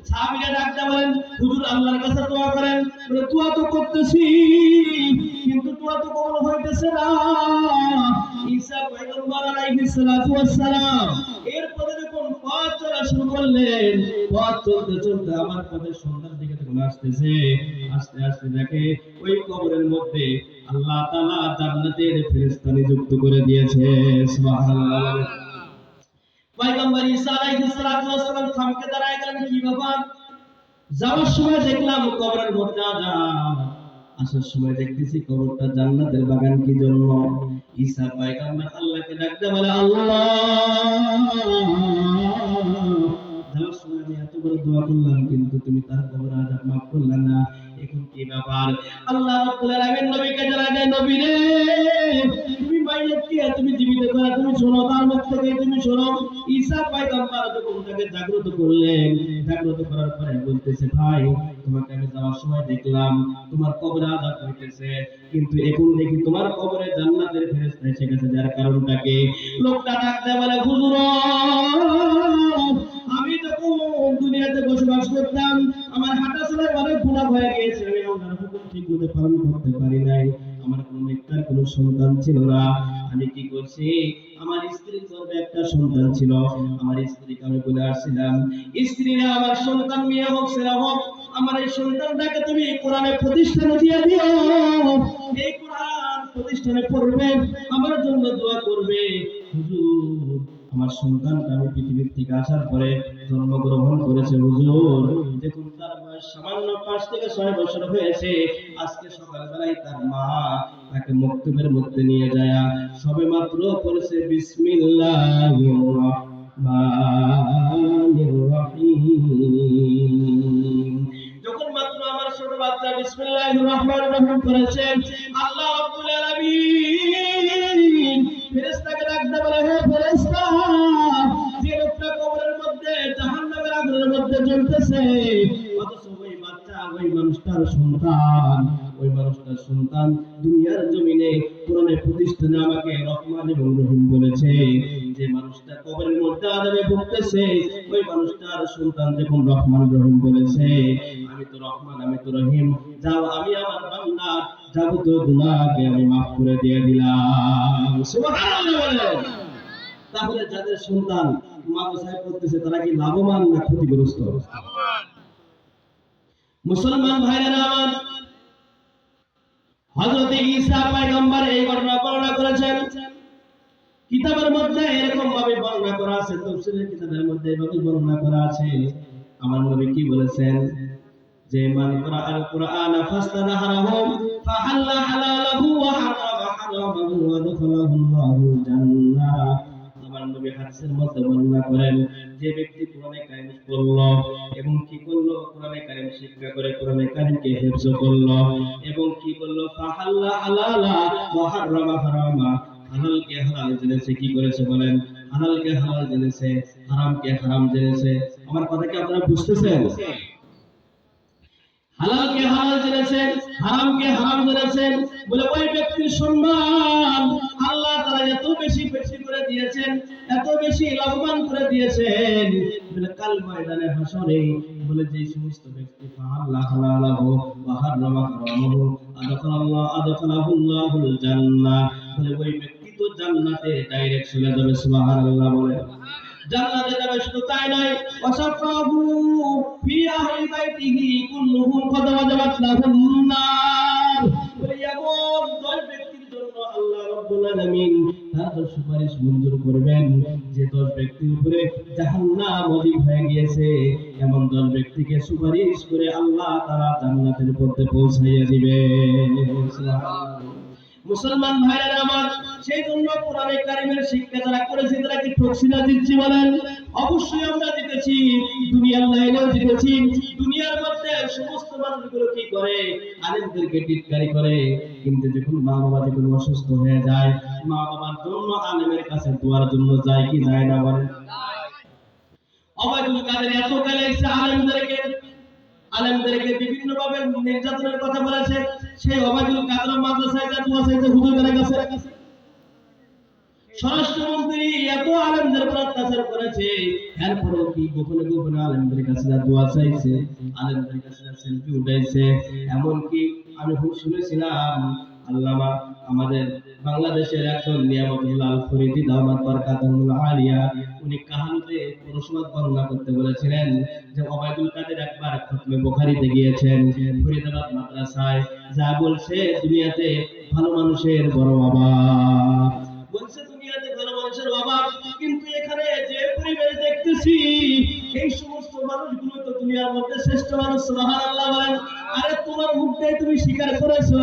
সাহাবীরা ডাকতে বলেন হুজুর আল্লাহর কাছে দোয়া করেন। বলে দোয়া তো করতেছি কিন্তু দোয়া তো কবুল হইতেছে না। ঈসা পয়গম্বর আলাইহিস সালাতু ওয়াস সালাম এরপরে যখন পথ চলা শুরু করলেন পথ চলতে চলতে আমার পথের সন্ধান দিকে যখন আসতেছে আস্তে আস্তে দেখে ওই কবরের মধ্যে আল্লাহ তাআলা জান্নাতের ফেরেশতা নিযুক্ত করে দিয়েছে। সুবহানাল্লাহ। পয়গম্বর ঈসা আলাইহিস সালাতু ওয়াস সালাম থমকে দাঁড়ায় গেলেন কি ব্যাপার? যাওয়ার সময় দেখলাম কবরের মধ্যে আযাব, আসার সময় দেখতেছি কবরটা জান্নাতের বাগান। কি জন্য? ঈসা পয়গম্বর আল্লাহকে ডাকতে বলে আল্লাহ যাওয়ার সময় আমি এত বড় দোয়া করলাম কিন্তু তুমি তার কবর আযাব মাফ করলে না, এখন কি ব্যাপার? আল্লাহ রাব্বুল আলামিন নবীকে জানায় নবী রে তুমি মাইয়াতকে তুমি জীবিত করে তুমি শোনো তার মুখ থেকে তুমি শোনো। ঈসা পয়গম্বর যখন তাকে জাগ্রত করলেন জাগ্রত করার পরে বলতেছে ভাই তোমাকে আমি যাওয়ার সময় দেখলাম তোমার কবরে আযাব হইতেছে কিন্তু এখন দেখি তোমার কবরে জান্নাতের ফেরেশতা এসে গেছে, যার কারণটা কি? লোকটা ডাকতে বলে হুজুর আমি যখন দুনিয়াতে বসবাস করতাম আমার হাঁটা চলায় অনেক গুনাহ হয়ে গিয়েছে, আমি আল্লাহর হুকুম ঠিকমতো পালন করতে পারি নাই, আমার কোনো নেককার কোনো সন্তান ছিল না। আমি কি করছি আমার স্ত্রীর গর্ভে একটা সন্তান ছিল, আমার স্ত্রীকে আমি বলে আসছিলাম স্ত্রীরা আমার সন্তান মেয়ে হোক ছেলে হোক আমার এই সন্তানটাকে তুমি কোরআনে প্রতিষ্ঠানে দিয়ে দিও, এই কোরআন প্রতিষ্ঠানে পড়বে আমার জন্য দোয়া করবে। হুজুর আমার সন্তানটা আমি পৃথিবীর থেকে আসার পরে জন্মগ্রহণ করেছে হুজুর, দেখুন তার বয়স সামান্য 5 থেকে 6 বছর হয়েছে। আজকে সকালবেলায় তার মা তাকে মক্তবের মধ্যে নিয়ে যায় সবে মাত্র পড়েছে বিসমিল্লাহির রহমানির রহিম। যখন মাত্র আমার ছোট বাচ্চা বিসমিল্লাহির রহমানির রহিম পড়েছে আল্লাহ রাব্বুল আলামিন ফেরেশতাকে ডাকতে বলে হে ফেরেশতা যে লোকটা কবরের মধ্যে জাহান্নামের আগুনের মধ্যে জ্বলতেছে অথচ ওই বাচ্চা ওই মানুষটার সন্তান দুনিয়ার জমিনে কোরআনে প্রতিষ্ঠানে আমাকে রহমান এবং রহিম বলেছে, যে মানুষটা কবরের মধ্যে আযাবে ভুগতেছে ওই মানুষটার সন্তান যখন রহমান রহিম বলেছে আমি তো রহমান আমি তো রহিম, যাও আমি আমার বান্দার যাবতীয় গুনাহকে আমি মাফ করে দিয়ে দিলাম। সুবহানাল্লাহ বলেন। তাহলে যাদের সন্তান মাদ্রাসায় পড়তেছে তারা কি লাভবান না ক্ষতিগ্রস্ত? লাভবান। মুসলমান ভাইরা আমার হযরত ঈসা পয়গম্বর এই ঘটনা বর্ণনা করেছেন কিতাবের মধ্যে, এরকম ভাবে বর্ণনা করা আছে তাফসীরের কিতাবের মধ্যে এভাবে বর্ণনা করা আছে। আমার নবী কি বলেছেন যে মান ক্রাআল কুরআন ফাস্তাযহারাহু ফাহাল্লা হালালাহু ওয়া হারামা হারামাহু ওয়া দাখালাহু আল্লাহুল জান্নাহ। আমার নবী হাদিসের মধ্যে বর্ণনা করেন যে ব্যক্তি কোরআনে কারীম পড়লো এবং কি করলো কোরআনে কারীম শিক্ষা করে কোরআনে কারীমকে হিফজ করলো এবং কি করলো ফাহাল্লা হালালা ওয়া হারামা হারামা, হালালকে হালাল জেনেছে, কি করেছে বলেন? হালালকে হালাল জেনেছে, হারামকে হারাম জেনেছে। আমার কথা কি আপনারা বুঝতেছেন? হালালকে হালাল জেনেছেন, হারামকে হারাম জেনেছেন, বলে ওই ব্যক্তির সম্মান আল্লাহ তাআলা এত বেশি বেশি করে দিয়েছেন, এত বেশি লাভবান করে দিয়েছেন, বলে কাল ময়দানে হাসরে বলে যে সমস্ত ব্যক্তি আল্লাহ হালালাহু ওয়া হারামা হারামাহু আদখালাহুল্লাহুল জান্নাহ, বলে ওই ব্যক্তি তো জান্নাতে ডাইরেক্ট চলে যাবে। সুবহানাল্লাহ বলে জান্নাতে যাবে। শুধু তাই নয়, ওয়াসাফাহু ফি আহলি বাইতিহি কুল্লুহুম কদ ওয়াজাবাত লাহুম নার, বলে এমন 10 ব্যক্তির জন্য আল্লাহ রাব্বুল আলামিন তার সুপারিশ মঞ্জুর করবেন যে 10 ব্যক্তির উপরে জাহান্নাম ওয়াজিব হয়ে গিয়েছে, এমন 10 ব্যক্তিকে সুপারিশ করে আল্লাহ তাআলা জান্নাতের পথে পৌঁছাইয়া দিবেন। সুবহানাল্লাহ। মুসলমান ভাইরা আমার, সেই জন্য কোরআনে কারিমের শিক্ষা যারা করেছি তারা কি ঠকছি না জিতছি বলেন? অবশ্যই আমরা জিতেছি, দুনিয়ার লাইনেও জিতেছি। দুনিয়ার মধ্যে সমস্ত মানুষগুলো কি করে? আলেমদেরকে টিটকারি করে, কিন্তু যখন মা বাবা যখন অসুস্থ হয়ে যায়, মা বাবার জন্য আলেমের কাছে দোয়ার জন্য যায় কি যায় না বলেন? ওবায়দুল কাদের এত গালাইছে আলেমদেরকে বিভিন্ন ভাবে নির্যাতনের কথা বলেছে। সেই ওবায়দুল কাদের মাদ্রাসায় যা দোয়া চাইছে হুজুরের কাছে। স্বরাষ্ট্রমন্ত্রী এত আলেমদের উপর অত্যাচার করেছে, এরপরেও কি গোপনে গোপনে আলেমদের কাছে যা দোয়া চাইছে, আলেমদের কাছে যা সেলফি উঠাইছে। এমনকি আমি খুব শুনেছিলাম আল্লামা আমাদের বাংলাদেশের একজন নিয়ামতুল্লাহ আল ফরিদি দাওমাত বারকাতুল আলিয়া, উনি কাহানিতে পরশুরাত বর্ণনা করতে বলেছিলেন যে ওবায়দুল কাদের একবার খতমে বুখারীতে গিয়েছেন ফরিদাবাদ মাদ্রাসায়, যা বলছে দুনিয়াতে ভালো মানুষের বড় অভাব, বলছে দুনিয়াতে ভালো মানুষের অভাব, কিন্তু এখানে যে পরিবেশ দেখতেছি এই সমস্ত মানুষগুলো তো দুনিয়ার মধ্যে শ্রেষ্ঠ মানুষ। সুবহানাল্লাহ বলেন। আরে তোমার মুখ দিয়ে তুমি স্বীকার করেছো,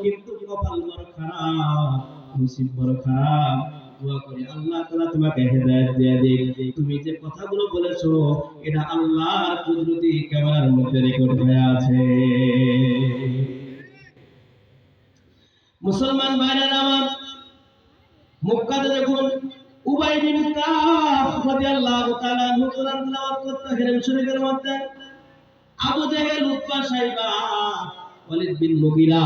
কিন্তু কপাল বড় খারাপ, নসিব বড় খারাপ। দোয়া করি আল্লাহ তাআলা তোমাকে হেদায়েত দিয়ে দিক। তুমি যে কথাগুলো বলেছো এটা আল্লাহর কুদরতি ক্যামেরার মধ্যে রেকর্ড হয়ে আছে। মুসলমান ভাইরা আমার, মক্কাতে যখন উবাই বিন কাব রাদিয়াল্লাহু তাআলা আনহু কোরআন তেলাওয়াত করতে হেরেম শরীফের মধ্যে, আবু জেহেল, উতবা, শাইবা, ওয়ালিদ বিন মুগিরা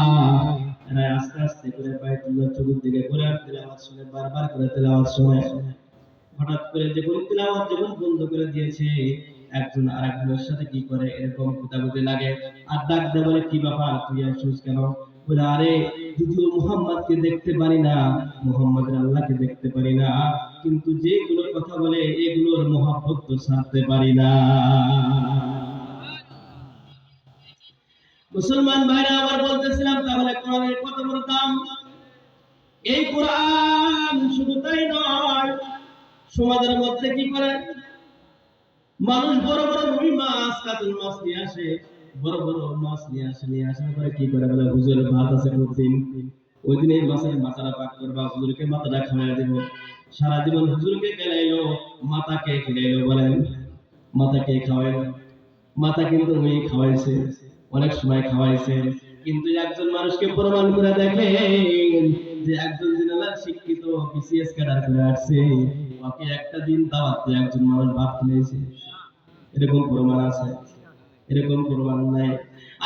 এরা আস্তে আস্তে করে বাইতুল্লাহ চতুর্দিকে কোরআন তেলাওয়াত শুনে, বারবার করে তেলাওয়াত শুনে, হঠাৎ করে যখন তেলাওয়াত যখন বন্ধ করে দিয়েছে, একজন আরেকজনের সাথে কি করে এরকম কুতাকুতি লাগে, আর ডাক দেয় বলে কি ব্যাপার তুই আসছিস কেন? বলে আরে যদিও মুহাম্মদকে দেখতে পারি না, মুহাম্মদের আল্লাহকে দেখতে পারি না, কিন্তু যেগুলো কথা বলে এগুলোর মহব্বত তো ছাড়তে পারি না। মুসলমান ভাইরা আবার বলতেছিলাম, তাহলে কোরআনের কত বড় দাম। এই কোরআন শুধু তাই নয়, সমাজের মধ্যে কি করে মানুষ বড় বড় রুই মাছ, কাতল মাছ নিয়ে আসে, বড় বড় মাছ নিয়ে আসার পরে কি করে বলে হুজুরের ভাত আছে প্রতিদিন, ওই দিন এই মাছের মাথাটা পাক করবা, হুজুরকে মাথাটা খাওয়াই দেব। সারা জীবন হুজুরকে খেলাইলো, মাথাকে খেলাইলো, বলেন মাথাকে খাওয়াই, মাথা কিন্তু উনি খাওয়াইছে, অনেক সময় খাওয়াইছে, কিন্তু একজন মানুষকে প্রমাণ করে দেখেন যে একজন জিনালার শিক্ষিত বিসিএস ক্যাডার করে আসছে, ওকে একটা দিন দাওয়াতে একজন মানুষ ভাত খেলেছে, এরকম প্রমাণ আছে? এরকম প্রমাণ নাই।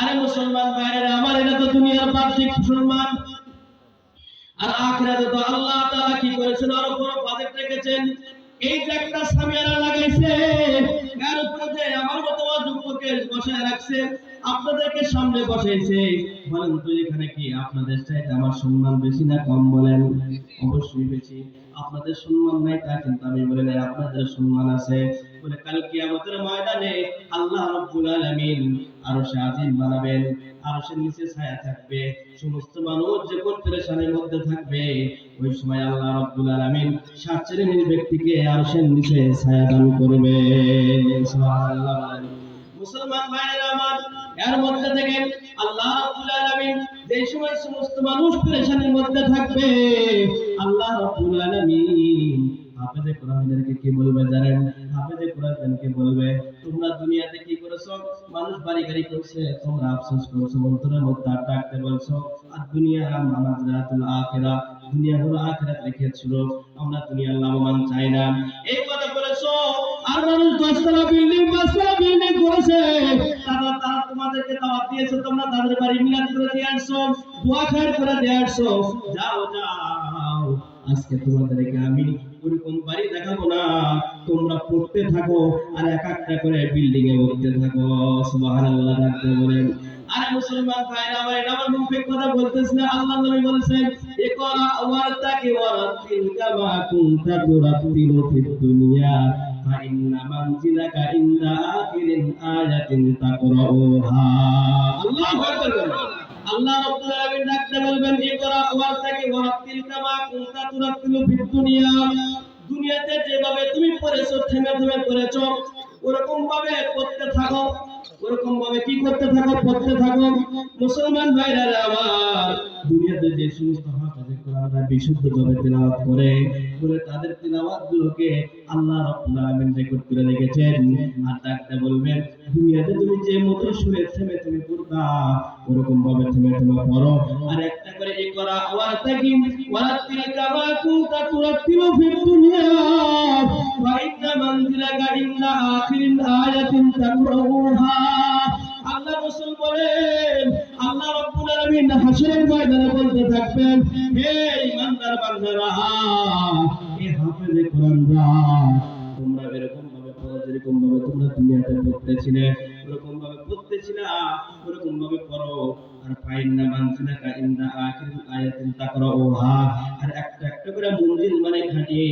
আরে মুসলমান ভাইরা আমার, এটা তো দুনিয়ার বাহ্যিক সম্মান, আর আখিরাতে তো আল্লাহ তাআলা কি করেছেন, আরো বড় প্রজেক্ট রেখেছেন। এই যে একটা সামিয়ানা লাগাইছে, এর উপরে যে আমার মতো যুবককে বসায় রাখছে, আপনাদেরকে সামনে বসাইছে, বলেন তো এখানে কি আপনাদের চাইতে আমার সম্মান বেশি না কম? বলেন অবশ্যই বেশি। আপনাদের সম্মান নাই তা কিন্তু আমি বলি না, আপনাদের সম্মান আছে। বলে কাল কিয়ামতের ময়দানে আল্লাহ রাব্বুল আলামিন আরশে আজিম বানাবেন, আরশের নিচে ছায়া থাকবে, সমস্ত মানুষ যখন পেরেশানির মধ্যে থাকবে, ওই সময় আল্লাহ রাব্বুল আলামিন 7 শ্রেণীর ব্যক্তিকে আরশের নিচে ছায়া দান করবে। সুবহানাল্লাহ। মুসলমান ভাইরা আমার, এর মধ্যে থেকে আল্লাহ রাব্বুল আলামিন যে সময় সমস্ত মানুষ পেরেশানির মধ্যে থাকবে, আল্লাহ রাব্বুল আলামিন হাফেজে কোরআনদেরকে কি বলবে জানেন? হাফেজে কোরআনদেরকে বলবে, তোমরা দুনিয়াতে কি করেছো? মানুষ বাড়ি গাড়ি করছে, তোমরা আফসোস করছো, অন্তরের মধ্যে ডাকতে বলছো, আর দুনিয়া মানাজরাতুল আখিরা, দুনিয়া হলো আখিরাত রেখেছিল, আমরা দুনিয়ার লাভবান চাই না, এই কথা বলেছো। আর মানুষ 10 তলা বিল্ডিং 5 তলা বিল্ডিং করেছে, তারা তোমাদেরকে দাওয়াত দিয়েছে, তোমরা তাদের বাড়ি মিলাদ করে দিয়ে আসছো, দোয়া খায়ের করে দিয়ে আসছো, যাও যাও, আজকে তোমাদেরকে আমি ওরকম বাড়ি দেখাবো না, তোমরা পড়তে থাকো আর এক একটা করে বিল্ডিং এ উঠতে থাকো। সুবহানাল্লাহ ডাকতে বলেন। আরে মুসলমান ভাইরা আমার, এটা আমার মুখে কথা বলতেছি না, আল্লাহ নবী বলেছেন ইকরা ওয়ারতাকি ওয়ারাতিল কামা কুনতা তুরাতিলু ফিদ দুনিয়া ফা ইন্না মানজিলাকা ইনদা আখিরিন আয়াতিন তাকরাউহা। আল্লাহু আকবার। আল্লাহ রাব্বুল আলামিন ডাকতে বলবেন ইকরা ওয়ারতাকি ওয়ারাতিল কামা কুনতা তুরাতিলু ফিদ দুনিয়া। দুনিয়াতে যেভাবে তুমি পড়েছো, থেমে থেমে পড়েছো, ওরকম ভাবে পড়তে থাকো, ওরকম ভাবে কি করতে থাকো, পড়তে থাকো। মুসলমান ভাইরা আমার, দুনিয়াতে যে সমস্ত হাফেজে কোরআনরা বিশুদ্ধভাবে তেলাওয়াত করে, বলে তাদের তেলাওয়াতগুলোকে আল্লাহ রাব্বুল আলামিন রেকর্ড করে রেখেছেন। আর ডাকতে বলবেন দুনিয়াতে তুমি যে মতো সুরে থেমে থেমে পড়বা, ওরকম ভাবে থেমে থেমে পড়ো। আর একটা করে ইকরা ওয়ারতাকি ওয়ারাতিল কামা কুনতা তুরাতিলু ফিদ দুনিয়া ওয়া ইন্না মানজিলাকা ইনদা আখিরিন আয়াতিন তাকরাউহা। আল্লাহ রাসূল বলেন, আল্লাহ রাব্বুল আলামিন হাসরের ময়দানে বলতে থাকবেন, হে ঈমানদার বান্দারা, হে হাফেজে কোরআনরা, তোমরা এরকম ভাবে পড়ো যেরকম ভাবে তোমরা দুনিয়াতে পড়তেছিলে, ওরকম ভাবে পড়তেছিলা, ওরকম ভাবে পড়ো। আর ফাইন্না মানজিলাকা ইনদা আখিরিন আয়াতিন তাকরাউহা। আর একটা একটা করে মঞ্জিল মানে ঘাঁটি,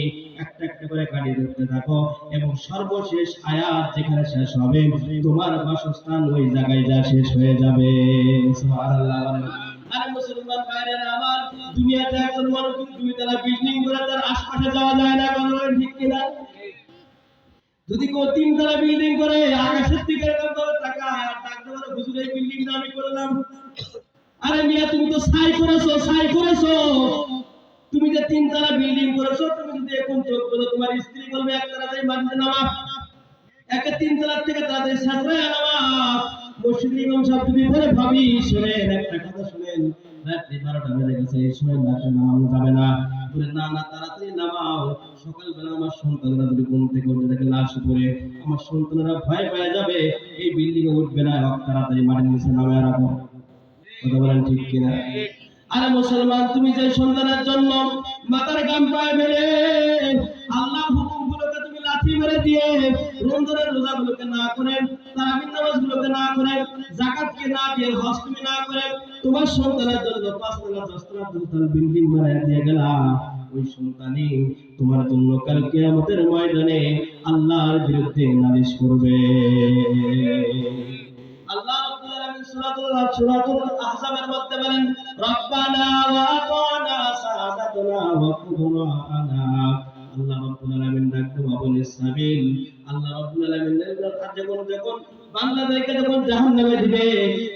একটা একটা করে ঘাঁটি ধরতে থাকো, এবং সর্বশেষ আয়াত যেখানে শেষ হবে, তোমার বাসস্থান ওই জায়গায় যা শেষ হয়ে যাবে। সুবহানাল্লাহ। আরে মুসলমান ভাইরা আমার, দুনিয়াতে একজন মানুষ দুই তলা বিল্ডিং করে তার আশপাশে যাওয়া যায় না, বলেন ঠিক কিনা? যদি কেউ তিন তলা বিল্ডিং করে আকাশের দিকে এরকম ভাবে তাকায় আর ডাকতে পারে, হুজুর এই বিল্ডিংটা আমি করলাম। আরে মিয়া, তুমি তো ছাই করেছো, ছাই করেছো। তুমি যে তিন তলা বিল্ডিং করেছো, তুমি যদি এখন চোখ বলো, তোমার স্ত্রী বলবে এক তাড়াতাড়ি মাটিতে নামা, একে তিন তলার থেকে তাড়াতাড়ি সাজরায় নামা। মসজিদ ইমাম সাহেব তুমি বলে ভাবি, শোনেন একটা কথা শোনেন, রাত্রি 12টা বেজে গেছে, এই সময় রাতে নামানো যাবে না। বলে না না, তাড়াতাড়ি নামাও, সকালবেলা আমার সন্তানরা যদি ঘুম থেকে উঠে দেখে লাশ উপরে, আমার সন্তানরা ভয় পেয়ে যাবে, এই বিল্ডিং এ উঠবে না, তাড়াতাড়ি মাটির নিচে নামে রাখো। কথা বলেন ঠিক কিনা? আরে মুসলমান, তুমি যে সন্তানের জন্য মাথার গাম পায়ে মেরে আল্লাহ হুকুমগুলোকে তুমি লাথি মেরে দিয়ে, রমজানের রোজাগুলোকে না করে, তারাবির নামাজগুলোকে না করে, যাকাতকে না দিয়ে, হজ তুমি না করে, তোমার সন্তানের জন্য 5 তলা 10 তলা 2 তলা বিল্ডিং বানিয়ে দিয়ে গেলা, ওই সন্তানই তোমার জন্য কাল কিয়ামতের ময়দানে আল্লাহর বিরুদ্ধে নালিশ করবে। আল্লাহ রাব্বুল আলামিন সূরাতুল আহজাবের মধ্যে বলেন, রব্বানা ওয়া আতানা সাদাতানা ওয়া কুবরানা। আল্লাহ রাব্বুল আলামিন ডাকতে বলেন সাবিল। আল্লাহ রাব্বুল আলামিন যখন বান্দাদেরকে যখন জাহান্নামে দিবে,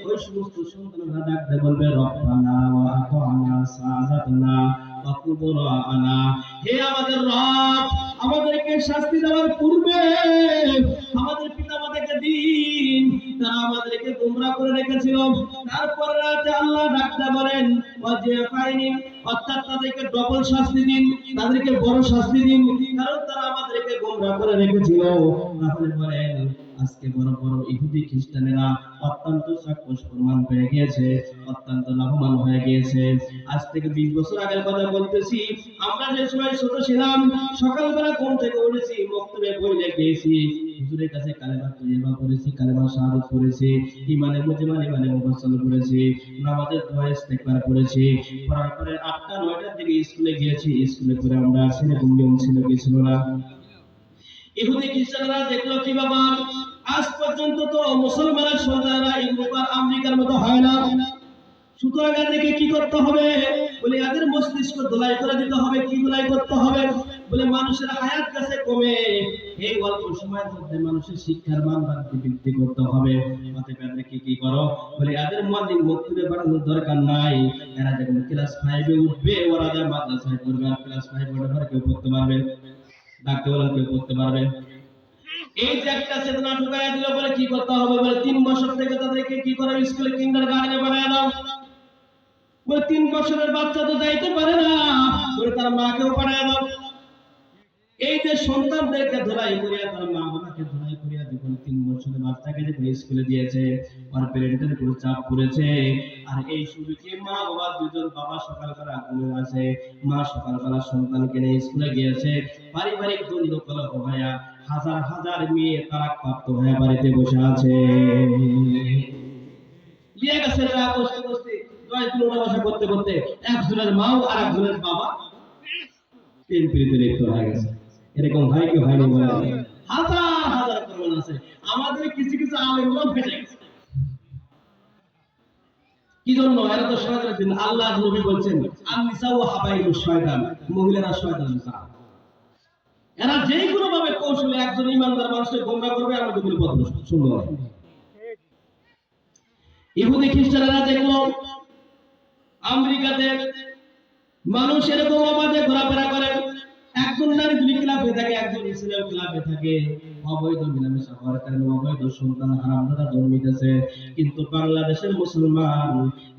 ওই সমস্ত সন্তানরা ডাকতে বলবে, রব্বানা ওয়া আতানা সাদাতানা ওয়া কুবরানা। হে আমাদের রব, আমাদেরকে শাস্তি দেওয়ার পূর্বে আমাদের পিতামাতাকে দিন, তারা আমাদেরকে গোমরাহ করে রেখেছিল, তারপর রাতে আল্লাহ ডাকতে বলেন ওয়াজিফাইনি, অর্থাৎ তাদেরকে ডবল শাস্তি দিন, তাদেরকে বড় শাস্তি দিন, কারণ তারা আমাদেরকে গোমরাহ করে রেখেছিল। তাহলে বলেন আজকে বড় বড় ইহুদি খ্রিস্টানেরা অত্যন্ত সাক্ষ্য প্রমাণ পেয়ে গিয়েছে, অত্যন্ত লাভবান হয়ে গিয়েছে। আজ থেকে 20 বছর আগের কথা বলতেছি, আমরা যে সময় ছোট ছিলাম, সকালবেলা ঘুম থেকে উঠেছি, মক্তবে বই লিখেছি, হুজুরের কাছে কালেমা তৈয়বা পড়েছি, কালেমা শাহাদাত পড়েছি, ইমানে মুজিমান ইমানে মুফাসসাল পড়েছি, নামাজের দোয়া ইস্তেগফার পড়েছি, পড়ার পরে 8টা 9টার দিকে স্কুলে গিয়েছি। স্কুলে করে আমরা সেরকম নিয়ম ছিল কি ছিল না? ইহুদি খ্রিস্টানরা দেখলো কি বাবা, আজ পর্যন্ত তো মুসলমানের সন্তানরা ইউরোপ আর আমেরিকার মতো হয় না, সুতরাং এদেরকে কি করতে হবে? বলে এদের মস্তিষ্ক ধোলাই করে দিতে হবে। কি ধোলাই করতে হবে? বলে মানুষের হায়াত কাছে কমে, এই অল্প সময়ের মধ্যে মানুষের শিক্ষার মান বৃদ্ধি করতে হবে। অতএব এদেরকে কি করো? বলে এদের মর্নিং মক্তবে বাড়ানোর দরকার নাই, এরা যখন ক্লাস 5 এ উঠবে, ওরা যা মাদ্রাসায় পড়বে, আর ক্লাস 5 ওঠার কেউ পড়তে পারবে? ডাকতে বলেন কেউ পড়তে পারবে? এই যে একটা চেতনা ঢুকাইয়া দিল, বলে কি করতে হবে? বলে 3 বছর থেকে তাদেরকে কি করে স্কুলে কিন্ডারগার্টেনে বানায় দাও। বলে 3 বছরের বাচ্চা তো যাইতে পারে না, বলে তার মাকেও পাঠায় দাও। এই যে সন্তানদেরকে ধরাই করিয়া তার মা বাবাকে ধরাই করিয়া যখন 3 বছরের বাচ্চাকে যখন স্কুলে দিয়েছে, আর প্যারেন্টের উপর চাপ পড়েছে। আর এই সুযোগে মা বাবা দুজন, বাবা সকালবেলা ঘুমে আসে, মা সকালবেলা সন্তানকে নিয়ে স্কুলে গিয়েছে। পারিবারিক দ্বন্দ্ব কলহ হইয়া হাজার হাজার মেয়ে তালাক প্রাপ্ত হয়ে বাড়িতে বসে আছে। লিয়ে গেছে তারা বসতে বসতে 10 দিন উঠাবসা করতে করতে একজনের মা আর একজনের বাবা প্রেম প্রীতিতে লিপ্ত হয়ে গেছে। এরকম হয় কি হয়নি বলে হাজার হাজার প্রমাণ আছে। আমাদের কিছু কিছু আলেমরাও ফেটে গেছে। কি জন্য? এরা তো শয়তানের দিন। আল্লাহ নবী বলছেন আন-নিসাউ হাবাইলুশ শয়তান, মহিলারা শয়তানের জাত। এরা যে কোনো ভাবে কৌশলে একজন ইমানদার মানুষকে গোমরাহ করবে, আর মধ্যে কোনো পথ শুনবো না। ইহুদি খ্রিস্টানেরা দেখলো আমেরিকাতে মানুষ এরকম অবাধে ঘোরাফেরা করে। একজন নারী যদি ক্লাবে থাকে, একজন ছেলেও ক্লাবে থাকে, অবৈধ মিলামেশা হওয়ার কারণে অবৈধ সন্তান হারামজাদা জন্মিতেছে। কিন্তু বাংলাদেশের মুসলমান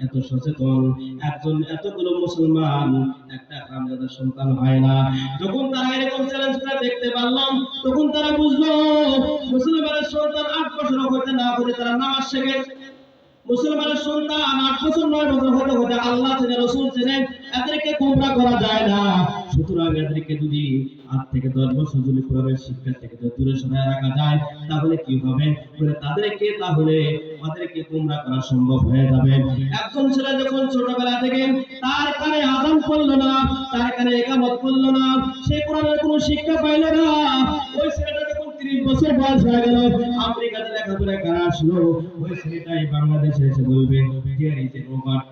এত সচেতন, একজন এতগুলো মুসলমান একটা হারামজাদা সন্তান হয় না। যখন তারা এরকম চ্যালেঞ্জ করে দেখতে পারলাম, তখন তারা বুঝলো মুসলমানের সন্তান 8 বছর হইতে না হতে তারা নামাজ শেখে। মুসলমানের সন্তান 8 বছর 9 বছর হতে হতে আল্লাহ চেনে, রাসূল চেনে, এদেরকে গোমরাহ করা যায় না। সুতরাং এদেরকে যদি 8 থেকে 10 বছর যদি কোরআনের শিক্ষা থেকে দূরে সরিয়ে রাখা যায়, তাহলে কি হবে? তাদেরকে গোমরাহ করা সম্ভব হয়ে যাবে। একজন ছেলে যখন ছোটবেলা থেকে তার কানে আযান পড়লো না, তার কানে ইকামত পড়লো না, সে কোরআনের কোনো শিক্ষা পাইল না, ওই ছেলেটা 30 বছর বয়স হয়ে গেল, আমেরিকাতে লেখাপড়া করে আসলো, ওই ছেলেটাই বাংলাদেশে এসে বলবে হিয়ার ইজ এ রোবট।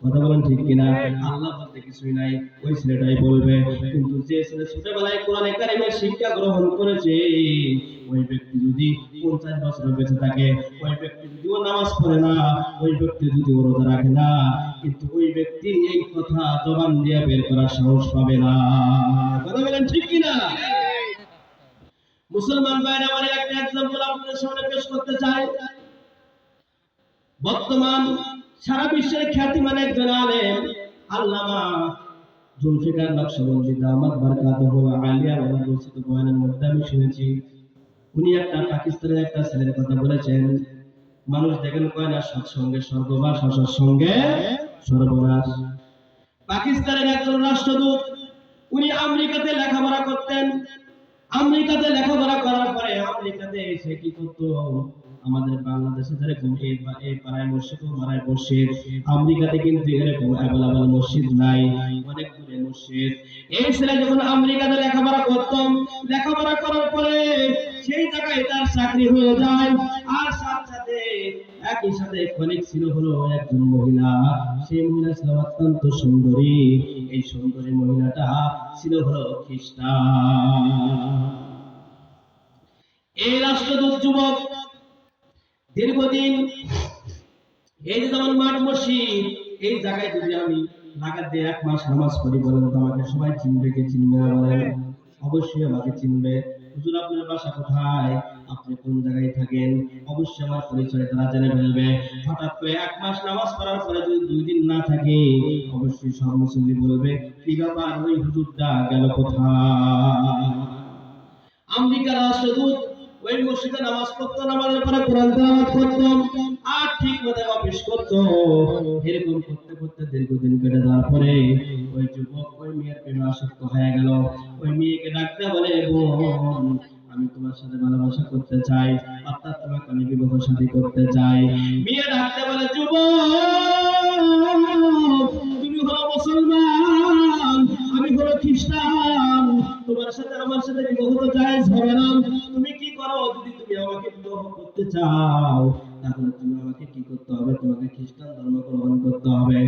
কথা বলেন ঠিক কিনা? আল্লাহ বলতে কিছুই নাই, ওই ছেলেটাই বলবে। কিন্তু যে ছেলে ছোটবেলায় কোরআনে কারিমের শিক্ষা গ্রহণ করেছে, ওই ব্যক্তি যদি 50 বছর বেঁচে থাকে, ওই ব্যক্তি যদিও নামাজ পড়ে না, ওই ব্যক্তি যদিও রোজা রাখে না, কিন্তু ওই ব্যক্তি এই কথা জবান দিয়ে বের করার সাহস পাবে না। কথা বলেন ঠিক কিনা? মুসলমান ভাইরা, আমার একটা एग्जांपल আপনাদের সামনে পেশ করতে চাই। বর্তমান সারা বিশ্বের খ্যাতিমান একজন আলেম আল্লামা জুলফিকার নকশবন্দি দামাত বারকাতুহু আলিয়া ওয়া রসিদ বয়ানের মধ্যে আমি শুনেছি, উনি একটা পাকিস্তানের একটা ছেলের কথা বলেছেন। মানুষ দেখেন কয় না সৎসঙ্গে স্বর্গবাস, অসৎসঙ্গে সর্বনাশ। পাকিস্তানের একজন রাষ্ট্রদূত, উনি আমেরিকাতে লেখাপড়া করতেন। আমেরিকাতে লেখাপড়া করার পরে আমেরিকাতে এসে কি করতো? আমাদের বাংলাদেশে যেরকম এই পাড়ায় মসজিদ ও মারায় মসজিদ, আমেরিকাতে কিন্তু এরকম অ্যাভেলেবল মসজিদ নাই, অনেক দূরে মসজিদ। এই ছেলে যখন আমেরিকাতে লেখাপড়া করতাম, লেখাপড়া করার পরে সেই জায়গায় তার চাকরি হয়ে যায়। আর সাথে একই সাথে খনিক ছিল হলো একজন মহিলা। সেই মহিলা ছিল অত্যন্ত সুন্দরী। এই সুন্দরী মহিলাটা ছিল হলো খ্রিস্টান। এই রাষ্ট্রদূত যুবক দীর্ঘদিন এই যে যেমন মাঠ মসজিদ, এই জায়গায় যদি আমি লাগাত দিয়ে 1 মাস নামাজ পড়ি, বলেন তো আমাকে সবাই চিনবে কি চিনবে না? বলেন, অবশ্যই আমাকে চিনবে। হুজুর আপনার বাসা কোথায়, আপনি কোন জায়গায় থাকেন, অবশ্যই আমার পরিচয় তারা জেনে ফেলবে। হঠাৎ করে 1 মাস নামাজ পড়ার পরে যদি 2 দিন না থাকে, অবশ্যই সব মুসল্লি বলবে কি ব্যাপার, ওই হুজুরটা গেল কোথায়? আমেরিকার রাষ্ট্রদূত ওই মসজিদে নামাজ পড়তো, নামাজের পরে কোরআন তেলাওয়াত করতো, আর ঠিক মতো অফিস করতো। এরকম করতে করতে দীর্ঘদিন কেটে যাওয়ার পরে ওই যুবক ওই মেয়ের প্রেমে আসক্ত হয়ে গেল। ওই মেয়েকে ডাকতে বলে, বোন, আমি তোমার সাথে ভালোবাসা করতে চাই, অর্থাৎ তোমাকে আমি বিবাহ শাদী করতে চাই। মেয়ে ডাকতে বলে, যুবক, তুমি হলো মুসলমান, আমি হলো খ্রিস্টান, তোমার সাথে আমার সাথে বিবাহ তো জায়েজ হবে না। তুমি কি করো? যদি তুমি আমাকে বিবাহ করতে চাও, তাহলে তুমি আমাকে কি করতে হবে? তোমাকে খ্রিস্টান ধর্ম গ্রহণ করতে হবে,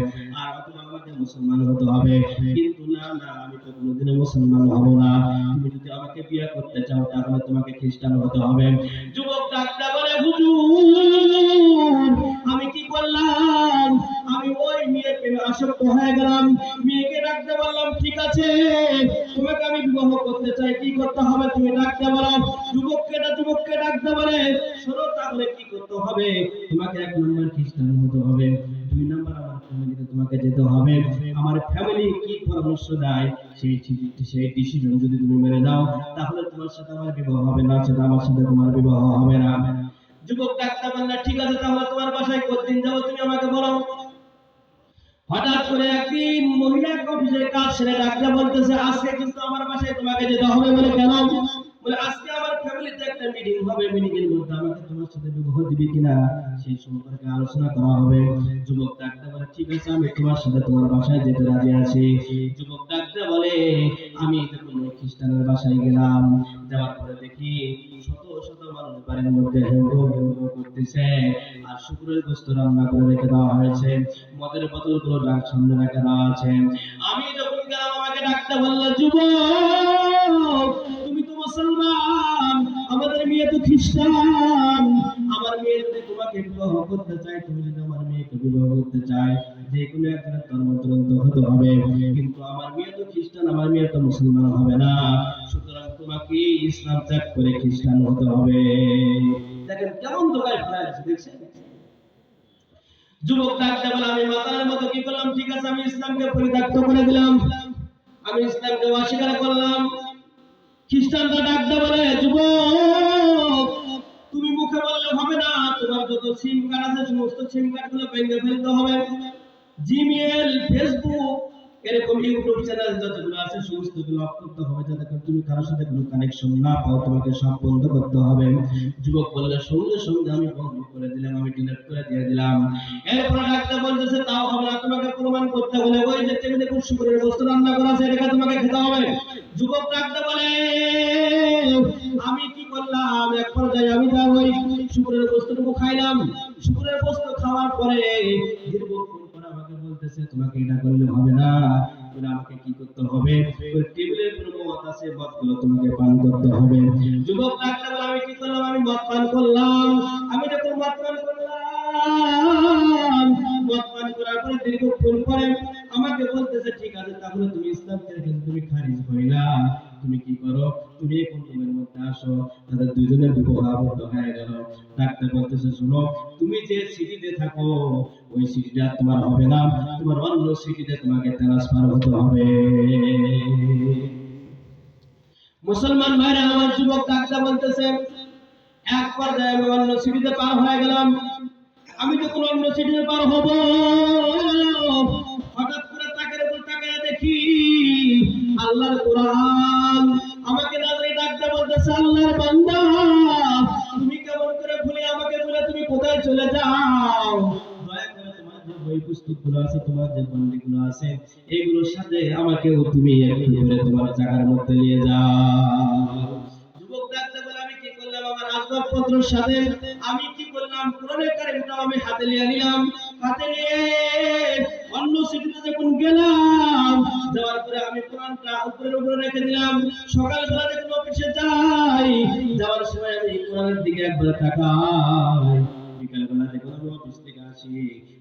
আর তুমি আমাকে মুসলমান হতে হবে। কিন্তু না না, আমি তো কোনোদিনও মুসলমান হব না। তুমি যদি আমাকে বিয়ে করতে চাও, তাহলে তোমাকে খ্রিস্টান হতে হবে। যুবক ডাকতে বলে, হুজুর, আমি কি করলাম? আমি ওই মেয়ের প্রেমে আসক্ত হয়ে গেলাম। মেয়েকে ডাকতে বললাম, ঠিক আছে, তোমাকে আমি বিবাহ করতে চাই, কি করতে হবে তুমি ডাকতে বলো। যুবককে ডাকতে বলে, শোনো, তাহলে কি করতে হবে? তোমাকে 1 নম্বর খ্রিস্টান হতে হবে, 2 নম্বর আমার ফ্যামিলিতে তোমাকে যেতে হবে, আমার ফ্যামিলি কি পরামর্শ দেয় সেই ডিসিশন যদি তুমি মেনে নাও, তাহলে তোমার সাথে আমার বিবাহ হবে না, সেটা আমার সাথে তোমার বিবাহ হবে না। যুবক ডাক্তার বললেন, ঠিক আছে, তাহলে তোমার বাসায় কতদিন যাবো তুমি আমাকে বলো। হঠাৎ করে একদিন মহিলা অফিসের কাজ সেরে ডাক্তার বলতেছে, আজকে কিন্তু আমার বাসায় তোমাকে যেতে হবে। বলে কেন? বলে আজকে আমার ফ্যামিলিতে একটা মিটিং হবে, মিটিং এর মধ্যে আমাকে তোমার সাথে বিবাহ দিবে কিনা সেই সম্পর্কে আলোচনা করা হবে। যুবক ডাক্তার বলে, ঠিক আছে, আমি তোমার সাথে তোমার বাসায় যেতে রাজি আছি। যুবক ডাক্তার বলে, আমি যখন খ্রিস্টানের বাসায় গেলাম, যাওয়ার পরে দেখি শত শত মানুষ বাড়ির মধ্যে করতেছে, আর শুকরের গোশত রান্না করে রেখে দেওয়া হয়েছে, মদের বোতলগুলো ডাক সামনে রেখে দেওয়া আছে। আমি যখন গেলাম, আমাকে ডাক্তার বললো, যুবক তুমি তো মুসলমান, আমাদের মেয়ে তো খ্রিস্টান, আমার মেয়ে যদি তোমাকে বিবাহ করতে চায়, তুমি যদি আমার মেয়েকে বিবাহ করতে চায়, যে কোনো একজনের ধর্মগ্রন্থ হতে হবে, কিন্তু আমার মেয়ে তো খ্রিস্টান, আমার মেয়ে তো মুসলমান হবে না, সুতরাং তোমাকে ইসলাম ত্যাগ করে খ্রিস্টান হতে হবে। দেখেন কেমন দোকায় ফেলায় আছে, দেখছেন? যুবক ডাকতে বলে, আমি মাতার মতো কি করলাম, ঠিক আছে, আমি ইসলামকে পরিত্যক্ত করে দিলাম, আমি ইসলামকে অস্বীকার করলাম। খ্রিস্টানরা ডাকতে বলে, যুবক তুমি মুখে বললে হবে না, তোমার যত সিম কার্ড আছে সমস্ত সিম কার্ড গুলো ভেঙে ফেলতে হবে। জিমেল, ফেসবুক, এরকম ইউটিউব চ্যানেল যতগুলো আছে সমস্ত গুলো অফ করতে হবে, যাতে করে তুমি কারোর সাথে কোনো কানেকশন না পাও, তোমাকে সব বন্ধ করতে হবে। যুবক বললে, সঙ্গে সঙ্গে আমি বন্ধ করে দিলাম, আমি ডিলিট করে দিয়ে দিলাম। এরপর ডাক্তার বলতেছে, তাও হবে না, তোমাকে প্রমাণ করতে হবে, ওই যে টেবিলে খুব শুকরের গোশত রান্না করা আছে, এটা তোমাকে খেতে হবে। যুবক ডাক্তার বলে, আমি কি করলাম, এক পর্যায়ে আমি যা ওই শুকরের গোশতটুকু খাইলাম, শুকরের গোশত খাওয়ার পরে দীর্ঘক্ষণ পরে আমাকে বলতেছে, তোমাকে এটা করলে হবে না, তুমি আমাকে কি করতে হবে, ওই টেবিলের উপর মদ আছে, মদগুলো তোমাকে পান করতে হবে। যুবক ডাক্তার বলে, আমি কি করলাম, আমি মদ পান করলাম। আমি যখন মদ পান করলাম, মদ পান করার পরে দীর্ঘক্ষণ পরে আমাকে বলতেছে, ঠিক আছে, তাহলে তুমি ইসলাম থেকে তুমি খারিজ হইলা, তুমি কি করো, তুমি এখন রুমের মধ্যে আসো। তাদের দুইজনের বিবাহ আবদ্ধ হয়ে গেল। ডাক্তার বলতেছে, শোনো, তুমি যে সিটিতে থাকো ওই সিটিটা তোমার হবে না, তোমার অন্য সিটিতে তোমাকে ট্রান্সফার হতে হবে। মুসলমান ভাইরা আমার, যুবক ডাক্তার বলতেছে, এক পর্যায়ে আমি অন্য সিটিতে পার হয়ে গেলাম। আমি যখন অন্য সিটিতে পার হব, হঠাৎ করে তাকের উপর তাকায় দেখি আল্লাহর কোরআন আমাকে নাজরে ডাকতে বলতেছে, আল্লাহর বান্দা তুমি কেমন করে ভুলে আমাকে বলে তুমি কোথায় চলে যাও, দয়া করে তোমার যে বই পুস্তকগুলো আছে, তোমার যে বন্দিগুলো আছে, এগুলোর সাথে আমাকেও তুমি একটু করে তোমার জায়গার মধ্যে নিয়ে যাও। যুবক ডাকতে বলে, আমি কি করলাম, আমার আসবাবপত্রের সাথে আমি কি করলাম, কোরআনের কারিমটা আমি হাতে নিয়ে নিলাম, হাতে নিয়ে অন্য সিটিতে যখন গেলাম, যাওয়ার পরে আমি কোরআনটা উপরের উপরে রেখে দিলাম। সকালবেলা যখন অফিসে যাই, যাওয়ার সময় আমি কোরআনের দিকে একবার তাকাই, বিকালবেলা যখন আমি অফিস থেকে আসি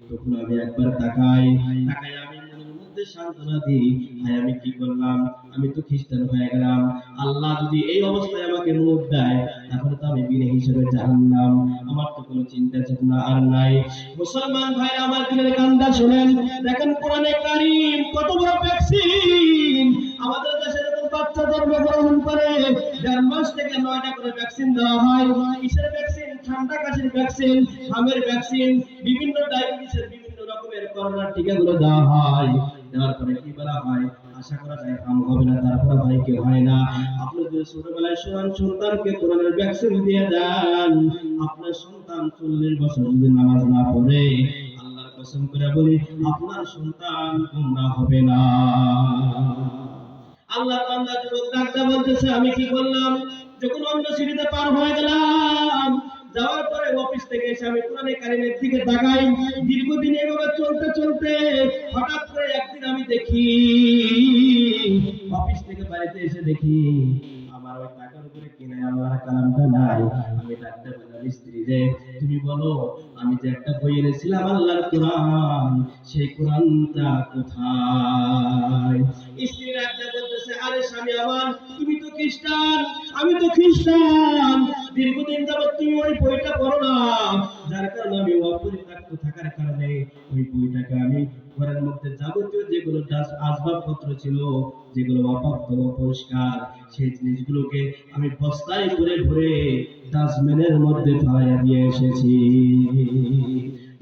তখন আমি একবার তাকাই, তাকাই আমি মনের মধ্যে সান্ত্বনা দিই, ভাই আমি কি করলাম, আমি তো খ্রিস্টান হয়ে গেলাম, আল্লাহ যদি এই অবস্থায় আমাকে মুখ দেয় তাহলে তো আমি বিনে হিসেবে জাহান্নাম, আমার তো কোনো চিন্তা চেতনা আর নাই। মুসলমান ভাই আমার দিনের কান্দা শুনেন, দেখেন কোরআনে কারীম কত বড় ভ্যাকসিন। আমাদের দেশে যখন বাচ্চা জন্মগ্রহণ করে 1.5 মাস থেকে 9টা করে ভ্যাকসিন দেওয়া হয়। কিসের ভ্যাকসিন? ঠান্ডা কাশির ভ্যাকসিন, হামের ভ্যাকসিন, বিভিন্ন ডায়াবেটিসের বিভিন্ন রকমের করোনার টিকাগুলো দেওয়া হয়। দেওয়ার পরে কি বলা হয়, আশা করা যায় কাম হবে না, তারপরে ভাই কি হয় না। আপনি যদি ছোটবেলায় সন্তানকে কোরআনের ভ্যাকসিন দিয়ে দেন, আপনার সন্তান 40 বছর যদি নামাজ না পড়ে, আল্লাহর কসম করে বলি আপনার সন্তান গোমরাহ হবে না। আল্লাহ বান্দা যুবক ডাকতে বলতেছে, আমি কি করলাম, যখন অন্য সিটিতে পার হয়ে গেলাম, যাওয়ার পরে অফিস থেকে এসে আমি কোরআনে কারিমের দিকে তাকাই। দীর্ঘদিন এভাবে চলতে চলতে হঠাৎ করে একদিন আমি দেখি, অফিস থেকে বাড়িতে এসে দেখি আমার ওই টাকার উপরে কিনে আমার কালামটা নাই। আমি ডাক্তার বললাম, স্ত্রী রে তুমি বলো, আমি যে একটা বই এনেছিলাম আল্লাহর কোরআন, সেই কোরআনটা কোথায়? স্ত্রী ডাক্তার বলতেছে, আরে স্বামী আমার, তুমি তো খ্রিস্টান, আমি তো খ্রিস্টান, দীর্ঘদিন যাবত তুমি ওই বইটা পড়ো না, যার কারণে আমি অপরিত্যক্ত মুক্ত থাকার কারণে ওই বইটাকে আমি ঘরের মধ্যে যাবতীয় যেগুলো আসবাবপত্র ছিল, যেগুলো অপাত্র পরিষ্কার, সেই জিনিসগুলোকে আমি বস্তায় করে ভরে ডাস্টবিনের মধ্যে ফেলাইয়া দিয়ে এসেছি।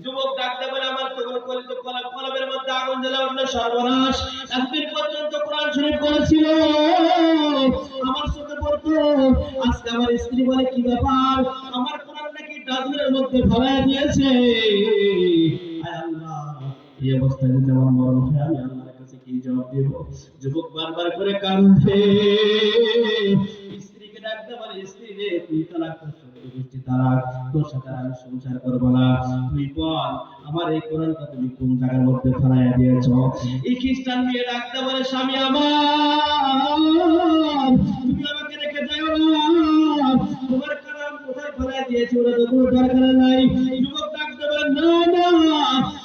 যুবক ডাকতে বলে, আমার তখন কলবের মধ্যে আগুন জ্বলে উঠলো, সর্বনাশ! এতদিন পর্যন্ত কোরআন শরীফ পড়েছিল, আমার চোখে পড়তো, আজকে আমার স্ত্রী বলে কি ব্যাপার, আমার কোরআন নাকি ডাস্টবিনের মধ্যে ফেলাইয়া দিয়েছে। আয় আল্লাহ, এই অবস্থায় যদি আমার মরণ হয়, আমি আল্লাহর কাছে কি জবাব দেব? যুবক বারবার করে কাঁদে, স্ত্রীকে ডাকতে বলে, স্ত্রী রে, তুই তালাক, তালাক, তোর সাথে আমি সংসার করবো না। তুই বল, আমার এই কোরআনটা তুমি কোন জায়গার মধ্যে ফেলাইয়া দিয়েছ? এই খ্রিস্টান মেয়ে ডাকতে বলে, স্বামী আমার, তুমি আমাকে রেখে যাও না, তোমার কালাম কোথায় ফেলাইয়া দিয়েছি ওরা তো কোনো দরকার নাই। যুবক ডাকতে বলে, না না,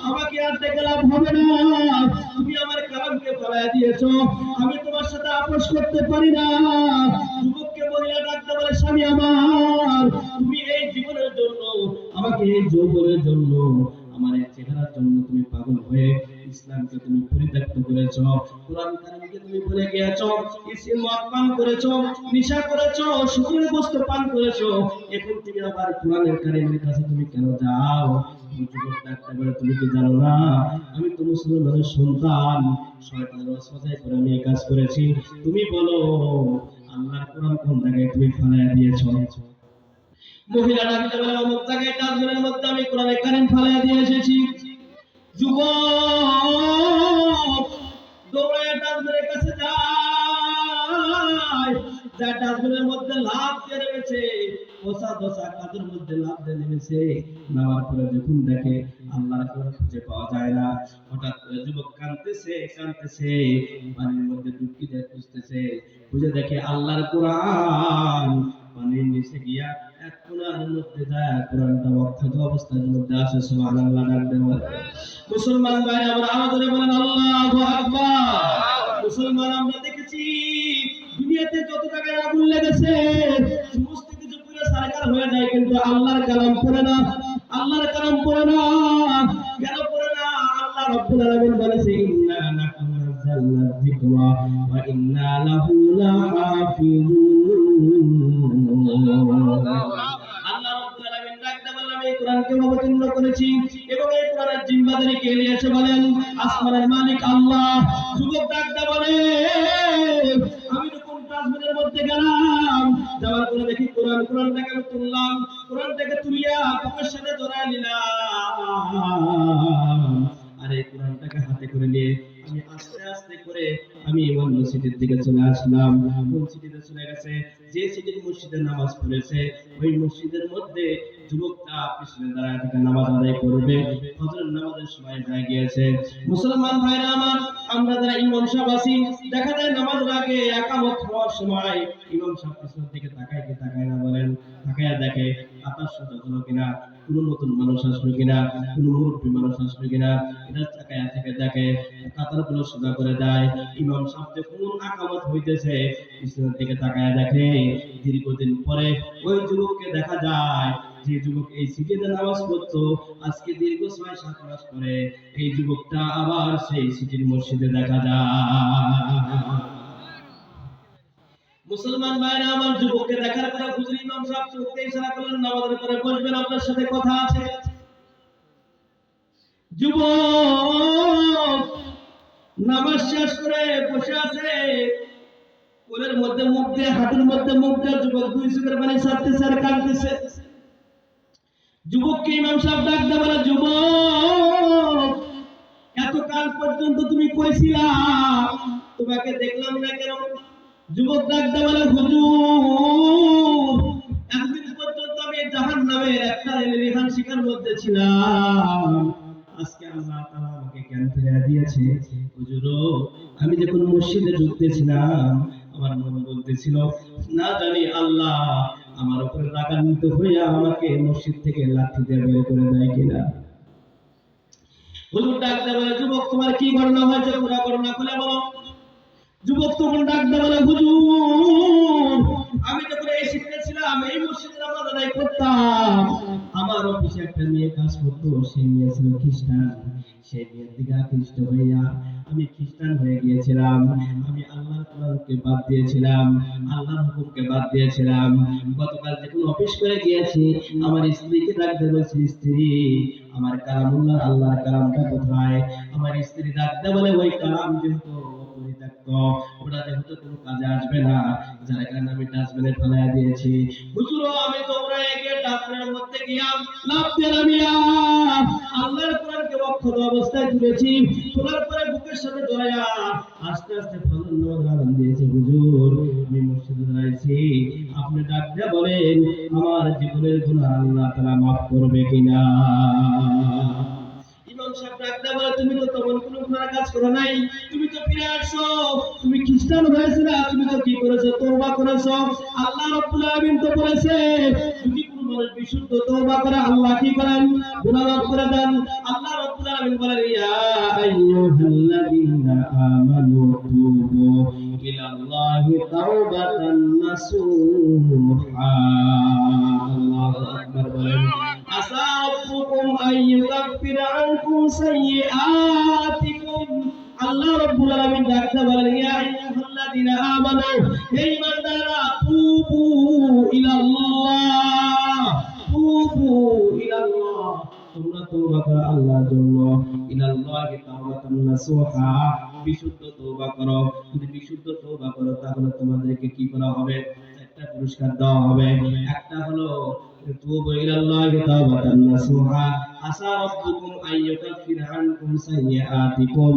আমাকে আর দেখে লাভ হবে না, তুমি আমার কালামকে ফেলাইয়া দিয়েছ, আমি তোমার সাথে আপোষ করতে পারি না। যুবককে মহিলা ডাকতে বলে, স্বামী আমার, তুমি এই জীবনের জন্য, আমাকে এই যৌবনের জন্য, আমার এই চেহারার জন্য তুমি পাগল হয়ে ইসলামকে তুমি পরিত্যক্ত করেছো, কোরআন কারিমকে তুমি ভুলে গিয়েছো, মদ পান করেছো, নেশা করেছো, সুখের বস্তু পান করেছো, এখন তুমি আবার কোরআনের কারিমের কাছে তুমি কেন যাও? যুবক ডাকতে বলে, তুমি কি জানো না, আমি তো মুসলমানের সন্তান, শয়তানের ওয়াসওয়াসায় করে আমি এই কাজ করেছি। তুমি বলো, আল্লাহর কোরআন কোন জায়গায় তুমি ফেলাইয়া দিয়েছো? মহিলা ডাকতে বলে, অমুক জায়গায় ডাস্টবিনের মধ্যে আমি কোরআনে কারিম ফেলাইয়া দিয়ে এসেছি। যুবক দৌড়ায় ডাস্টবিনের কাছে যায়, যা ডাস্টবিনের মধ্যে লাফ দিয়ে নেমেছে, ওসা দোসা কাজের মধ্যে লাফ দিয়ে নেমেছে। নামার পরে যখন দেখে আল্লাহর কোরআন খুঁজে পাওয়া যায় না, হঠাৎ করে যুবক কাঁদতেছে কাঁদতেছে, পানির মধ্যে ডুবকি দিয়ে খুঁজতেছে, খুঁজে দেখে আল্লাহর কোরআন পানির নিচে গিয়া এক কোণার মধ্যে যায়, কোরআনটা অক্ষত অবস্থার মধ্যে আছে। সুবহানাল্লাহ। মুসলমান ভাই, আমরা আমাদের বলেন আল্লাহু আকবার। মুসলমান, আমরা দেখেছি দুনিয়াতে যত জায়গায় আগুন লেগেছে, সমস্ত কিছু পুরো সরকার হয়ে যায়, কিন্তু আল্লাহর কালাম পড়ে না, আল্লাহর কালাম পড়ে না। কেন পড়ে না? আল্লাহ রাব্বুল আলামিন বলেছে, ইন্না নাহনু নাযালনা যিকরা ওয়া ইন্না লাহু লাহাফিজুন। আল্লাহ রাব্বুল আলামিন ডাকতে বললেন, আমি কোরআনকে অবতীর্ণ করেছি এবং এই কোরআনের জিম্মাদারি কে নিয়েছে বলেন? আসমানের মালিক আল্লাহ। যুবক ডাকতে বলে, আমি যখন ডাস্টবিনের মধ্যে গেলাম, যাওয়ার পরে দেখি কোরআনটাকে আমি তুললাম, কোরআনটাকে তুলিয়া বুকের সাথে ধরে নিলাম, আর এই কোরআনটাকে হাতে করে নিয়ে আমি আস্তে আস্তে করে আমি অন্য সিটির দিকে চলে আসলাম। কোন সিটিতে চলে গেছে? যে সিটির মসজিদে নামাজ পড়েছে, ওই মসজিদের মধ্যে যুবকটা পিছনে দাঁড়ায় থেকে নামাজ আদায় করবে, ফজরের নামাজের সময় হয়ে গিয়েছে। মুসলমান ভাইরা আমার, আমরা যারা ইমাম সাহেব আছি, দেখা যায় নামাজের আগে একামত হওয়ার সময় ইমাম সাহেব পিছনের দিকে তাকায় কি তাকায় না বলেন? তাকায় দেখে আকাশ সোজা হলো কিনা, কোন নতুন মানুষ আসলো কিনা, কোন মুরব্বী মানুষ আসলো কিনা, এটা তাকায় থেকে দেখে, কাতারগুলো সোজা করে দেয়। ইমাম সাহেব যখন একামত হইতেছে, পিছনের দিকে তাকায় দেখে, দীর্ঘদিন পরে ওই যুবককে দেখা যায়, যে যুবক এই সিটিতে নামাজ পড়তো, আজকে দীর্ঘ ৬-৭ মাস পরে এই যুবকটা আবার সেই সিটির মসজিদে দেখা যায়। মুসলমান ভাইরা আমার, যুবককে দেখার পরে হুজুর ইমাম সাহেব চোখে ইশারা করলেন, নামাজের পরে বসবেন, আপনার সাথে কথা আছে। যুবক নামাজ শেষ করে বসে আছে, কোলের মধ্যে মুখ দিয়ে, হাতের মধ্যে মুখ দিয়ে যুবক দুই চোখের পানি ছাড়তেছে আর কাঁদতেছে। যুবককে ইমাম সাহেব ডাকতে বলে, যুবক, এতকাল পর্যন্ত তুমি কইছিলা, তোমাকে দেখলাম না কেন? যুবক ডাকতে বলে, হুজুর, এতদিন পর্যন্ত আমি জাহান্নামের একটা রেলবিহান শিকার মধ্যে ছিলাম, আজকে আল্লাহ তাআলা আমাকে জ্ঞান ফিরিয়ে দিয়েছে। হুজুর, আমি যখন মসজিদে ঢুকতেছিলাম, আমার মন বলতেছিল, না জানি আল্লাহ আমার উপরে রাগান্বিত হইয়া আমাকে মসজিদ থেকে লাঠি দিয়ে বের করে দেয় কিনা। হুজুর ডাকতে বলে, যুবক, তোমার কি ঘটনা হয়েছে, পুরো ঘটনা খুলে বলো। যুবক তখন ডাকতে বলে, হুজুর, আমি যখন এই শিক্ষা ছিলাম এই মসজিদে নামাজ আদায় করতাম, আমার অফিসে একটা মেয়ে কাজ করতো, সেই মেয়ে ছিল খ্রিস্টান। সেই মেয়ের দিকে আকৃষ্ট হইয়া আমি খ্রিস্টান হয়ে গিয়েছিলাম। আমি আল্লাহর কোরআনকে বাদ দিয়েছিলাম, আল্লাহর হুকুমকে বাদ দিয়েছিলাম। গতকাল যখন অফিস করে গিয়েছি, আমার স্ত্রীকে ডাকতে বলছি, স্ত্রী আমার কালামুল্লাহ আল্লাহর কালামটা কোথায়? আমার স্ত্রী ডাকতে বলে, ওই কালাম যেহেতু পরিত্যক্ত, ওটা যেহেতু কোনো কাজে আসবে না, যার কারণে আমি ডাস্টবিনে ফেলাই দিয়েছি। হুজুর আমি দৌড়ায় গিয়ে ডাস্টবিনের মধ্যে গিয়া লাফ দিলাম, আল্লাহর কোরআনকে অক্ষত অবস্থায় তুলেছি, তোলার পরে বুকের সাথে জড়াইয়া আস্তে আস্তে ফজর নামাজ আযান দিয়েছে। হুজুর আমি মসজিদে দাঁড়াইছি, আপনি ডাক দিয়ে বলেন আমার জীবনের গুনাহ আল্লাহ তাআলা মাফ করবে কিনা? ইমাম সাহেব ডাক দিয়ে বলে, তুমি তো তেমন কোনো গুনার কাজ করো নাই, তুমি তো ফিরে আসছো, তুমি খ্রিস্টান হয়েছিলে, তুমি তো কি করেছো? তওবা করেছো। আল্লাহ রাব্বুল আলামিন তো বলেছে যদি কোনো মানুষ বিশুদ্ধ তওবা করে আল্লাহ কি করেন? গুনাহ মাফ করে দেন। আল্লাহ রাব্বুল আলামিন বলেন, ইয়া আইয়ুহাল্লাযীনা আমানু তুবু ইলাল্লাহি তাওবাতান নাসুহা। আল্লাহু আকবার বলেন। আসা রাব্বুকুম আইয়ুকাফিরা আনকুম সাইয়্যাতিকুম। আল্লাহ রাব্বুল আলামিন ডাকতে বলেন, ইয়া আইয়ুহাল্লাযীনা আমানু, হে ঈমানদাররা, তুবু ইলাল্লাহ, তুবু ইলাল্লাহ, তোমরা তওবা করো আল্লাহর জন্য। ইলাল্লাহি তাওবাতান নাসুহা, বিশুদ্ধ তওবা করো। যদি বিশুদ্ধ তওবা করো তাহলে তোমাদেরকে কি করা হবে? একটা পুরস্কার দেওয়া হবে। একটা হলো তুবু ইলাল্লাহি তাওবাতান নাসুহা, আসা রাব্বুকুম আইয়ুকাফিরা আনকুম সাইয়্যাতিকুম।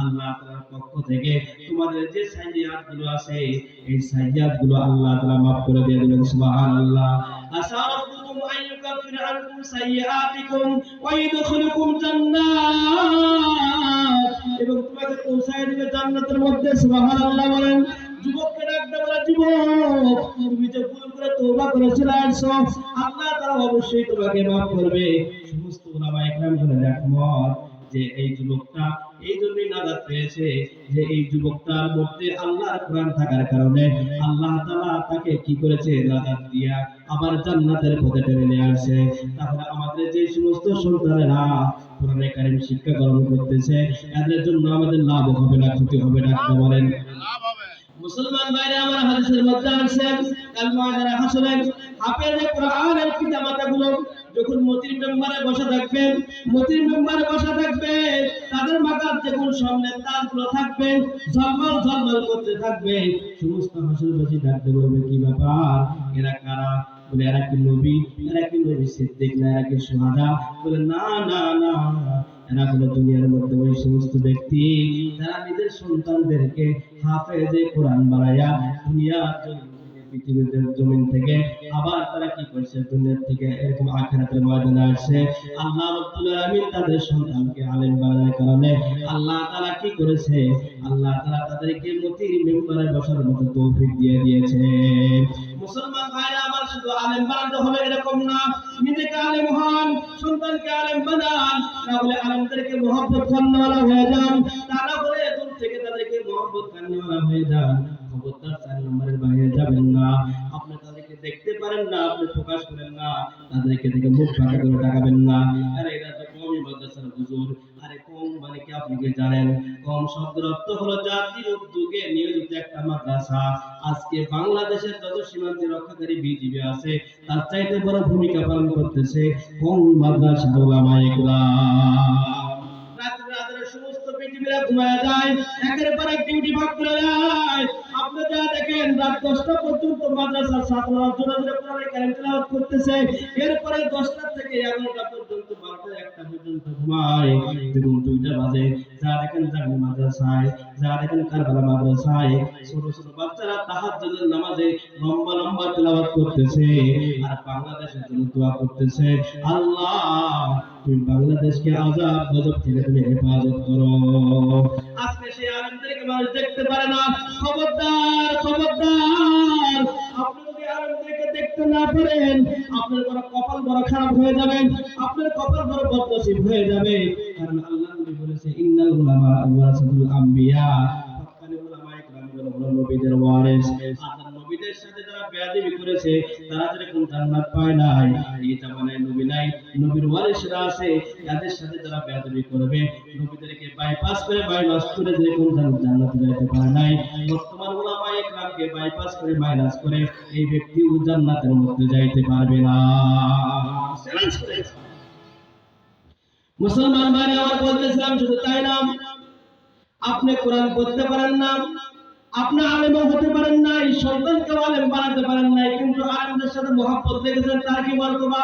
আল্লাহ তাআলার পক্ষ থেকে তোমাদের যে সাইয়্যাতগুলো আছে এই সাইয়্যাতগুলো আল্লাহ তাআলা maaf করে দিয়ে দিবেন। সুবহানাল্লাহ। আসা রাব্বুকুম আইয়ুকাফিরা আনকুম সাইয়্যাতিকুম ওয়া ইদখিলুকুম জান্নাত, এবং তোমাকে পৌঁছায় দিবে জান্নাতের মধ্যে। সুবহানাল্লাহ বলেন। যুবককে ডাকতে বলে, যুবক তুমি যে ভুল করে তওবা করেছিলে আসছো, আল্লাহ তাআলা অবশ্যই তোমাকে maaf করবে। সমস্ত উলামা ইকরাম বলেন একমত যে এই যুবকটা এই জন্যই নাজাত পেয়েছে যে এই যুবকটার মধ্যে আল্লাহর কোরআন থাকার কারণে আল্লাহ তাআলা তাকে কি করেছে? নাজাত দিয়া আবার জান্নাতের পথে টেনে নিয়ে আসে। তাহলে আমাদের যে সমস্ত সন্তানেরা কোরআনে কারীম শিক্ষা গ্রহণ করতেছে, এদের জন্য আমাদের লাভ হবে না ক্ষতি হবে? ডাকতে বলেন লাভ হবে। মুসলমান ভাইরা আমার, হাদিসের মধ্যে আছে কাল ময়দানে হাসরে হাফেজে কোরআনের পিতামাতাগুলো যখন মতির মেম্বারে বসে থাকবে, মতির মেম্বারে বসে থাকবে, তাদের মাথার যখন সামনে তাজগুলো থাকবে ঝলমল ঝলমল করতে থাকবে, সমস্ত হাসরবাসী ডাকতে বলবে, কি ব্যাপার? এরা কারা? বলে এরা কি নবী? এরা কি নবী সিদ্দিক না? এরা কি সুহাদা? বলে না না না, এরা হলো দুনিয়ার মধ্যে ওই সমস্ত ব্যক্তি যারা নিজের সন্তানদেরকে হাফেজে কোরআন বানায়া দুনিয়ার পৃথিবীর জমিন থেকে আবার তারা কি করছে? দুনিয়ার থেকে এরকম আখিরাতের ময়দানে আসছে। আল্লাহ রাব্বুল আলামিন তাদের সন্তানকে আলেম বানানোর কারণে আল্লাহ তাআলা কি করেছে? আল্লাহ তাআলা তাদেরকে মতির মেম্বারে বসার মতো তৌফিক দিয়ে দিয়েছে। মুসলমান ভাইরা আমার, শুধু আলেম বানাতে হবে এরকম না, নিজেকে আলেম হন, সন্তানকে আলেম বানান। না হলে আলেমদেরকে মহব্বত করনেওয়ালা হয়ে যান, তা না হলে দূর থেকে তাদেরকে মহব্বত করনেওয়ালা হয়ে যান। খবরদার 4 নম্বরের বাইরে যাবেন না। আপনি তাদেরকে দেখতে পারেন না, আপনি প্রকাশ করেন না, তাদেরকে দেখে মুখ ফাঁকা করে তাকাবেন না। আরে এরা তো কওমি মাদ্রাসার হুজুর। আরে কম মানে কি আপনি কি জানেন? কম শব্দের অর্থ হলো জাতির উদ্যোগে নিয়োজিত একটা মাদ্রাসা। আজকে বাংলাদেশের যত সীমান্ত রক্ষাকারী বিজিবি আছে তার চাইতে বড় ভূমিকা পালন করতেছে কওমি মাদ্রাসার উলামায়ে কেরাম। রাতের সমস্ত পৃথিবীরা ঘুমায় যায়, একের পর এক ডিউটি ভাগ করে যায়। আপনি যা দেখেন রাত 10টা পর্যন্ত মাদ্রাসার ছাত্ররা জোরে জোরে কোরআন কারীম তেলাওয়াত করতেছে, এরপরে 10টা থেকে 11টা পর্যন্ত 12টা 1টা পর্যন্ত ঘুমায়। দেখুন 2টা বাজে, যা দেখেন জামি মাদ্রাসায়, যা দেখেন কারবালা মাদ্রাসায় ছোট ছোট বাচ্চারা তাহাজ্জুদের নামাজে লম্বা লম্বা তেলাওয়াত করতেছে আর বাংলাদেশের জন্য দোয়া করতেছে, আল্লাহ তুমি বাংলাদেশকে আযাব গজব থেকে তুমি হেফাজত করো। আজকে সেই আলেমদেরকে মানুষ দেখতে পারে না। খবরদার খবরদার, আপনি যদি আলেমদেরকে দেখতে না পারেন আপনার বড় কপাল বড় খারাপ হয়ে যাবে, আপনার কপাল বড় বদনসিব হয়ে যাবে। কারণ আল্লাহ নবী বলেছে, ইন্নাল উলামা ওয়ারাসাতুল আম্বিয়া, নবীদের ওয়ারিস। আর নবীদের নবীদের সাথে যারা বেয়াদবি করেছে তারা যেরকম জান্নাত পায় নাই, এই জামানায় নবী নাই, নবীর ওয়ারিসরা আছে, তাদের সাথে যারা বেয়াদবি করবে, নবীদেরকে বাইপাস করে মাইনাস করে যেরকম জান্নাতে যেতে পারে নাই, বর্তমান উলামায়ে কেরামকে বাইপাস করে মাইনাস করে এই ব্যক্তিও জান্নাতের মধ্যে যাইতে পারবে না। মুসলমান ভাই আমার বলতেছিলাম, শুধু তাই না, আপনি কোরআন পড়তে পারেন না, আপনি আলেমও হতে পারেন নাই, সন্তানকে আলেম বানাতে পারেন নাই, কিন্তু আলেমদের সাথে মহব্বত রেখেছেন, তার কি মর্তবা?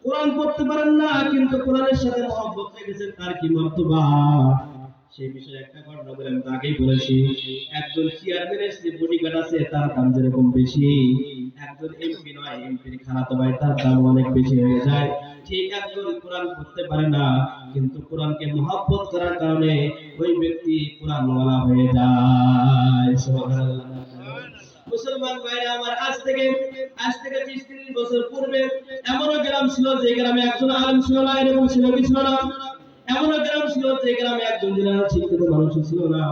কোরআন পড়তে পারেন না কিন্তু কোরআনের সাথে মহব্বত রেখেছেন, তার কি মর্তবা? সেই বিষয়ে একটা ঘটনা বলে আমি আগেই বলেছি, একজন চেয়ারম্যানের যে বডিগার্ড আছে তার দাম যেরকম বেশি, একজন এমপি নয়, এমপির খালাতো ভাই তার দাম অনেক বেশি হয়ে যায়। ঠিক একজন কোরআন পড়তে পারে না কিন্তু কোরআনকে মহব্বত করার কারণে ওই ব্যক্তি কোরআনওয়ালা হয়ে যায়। সুবহানাল্লাহ। মুসলমান ভাইরা আমার, আজ থেকে 20-30 বছর পূর্বে এমনও গ্রাম ছিল যে গ্রামে একজন আলেম ছিল না, এরকম ছিল কি ছিল না? এমনও গ্রাম ছিল যে গ্রামে একজন জেনারেল শিক্ষিত মানুষ ছিল না,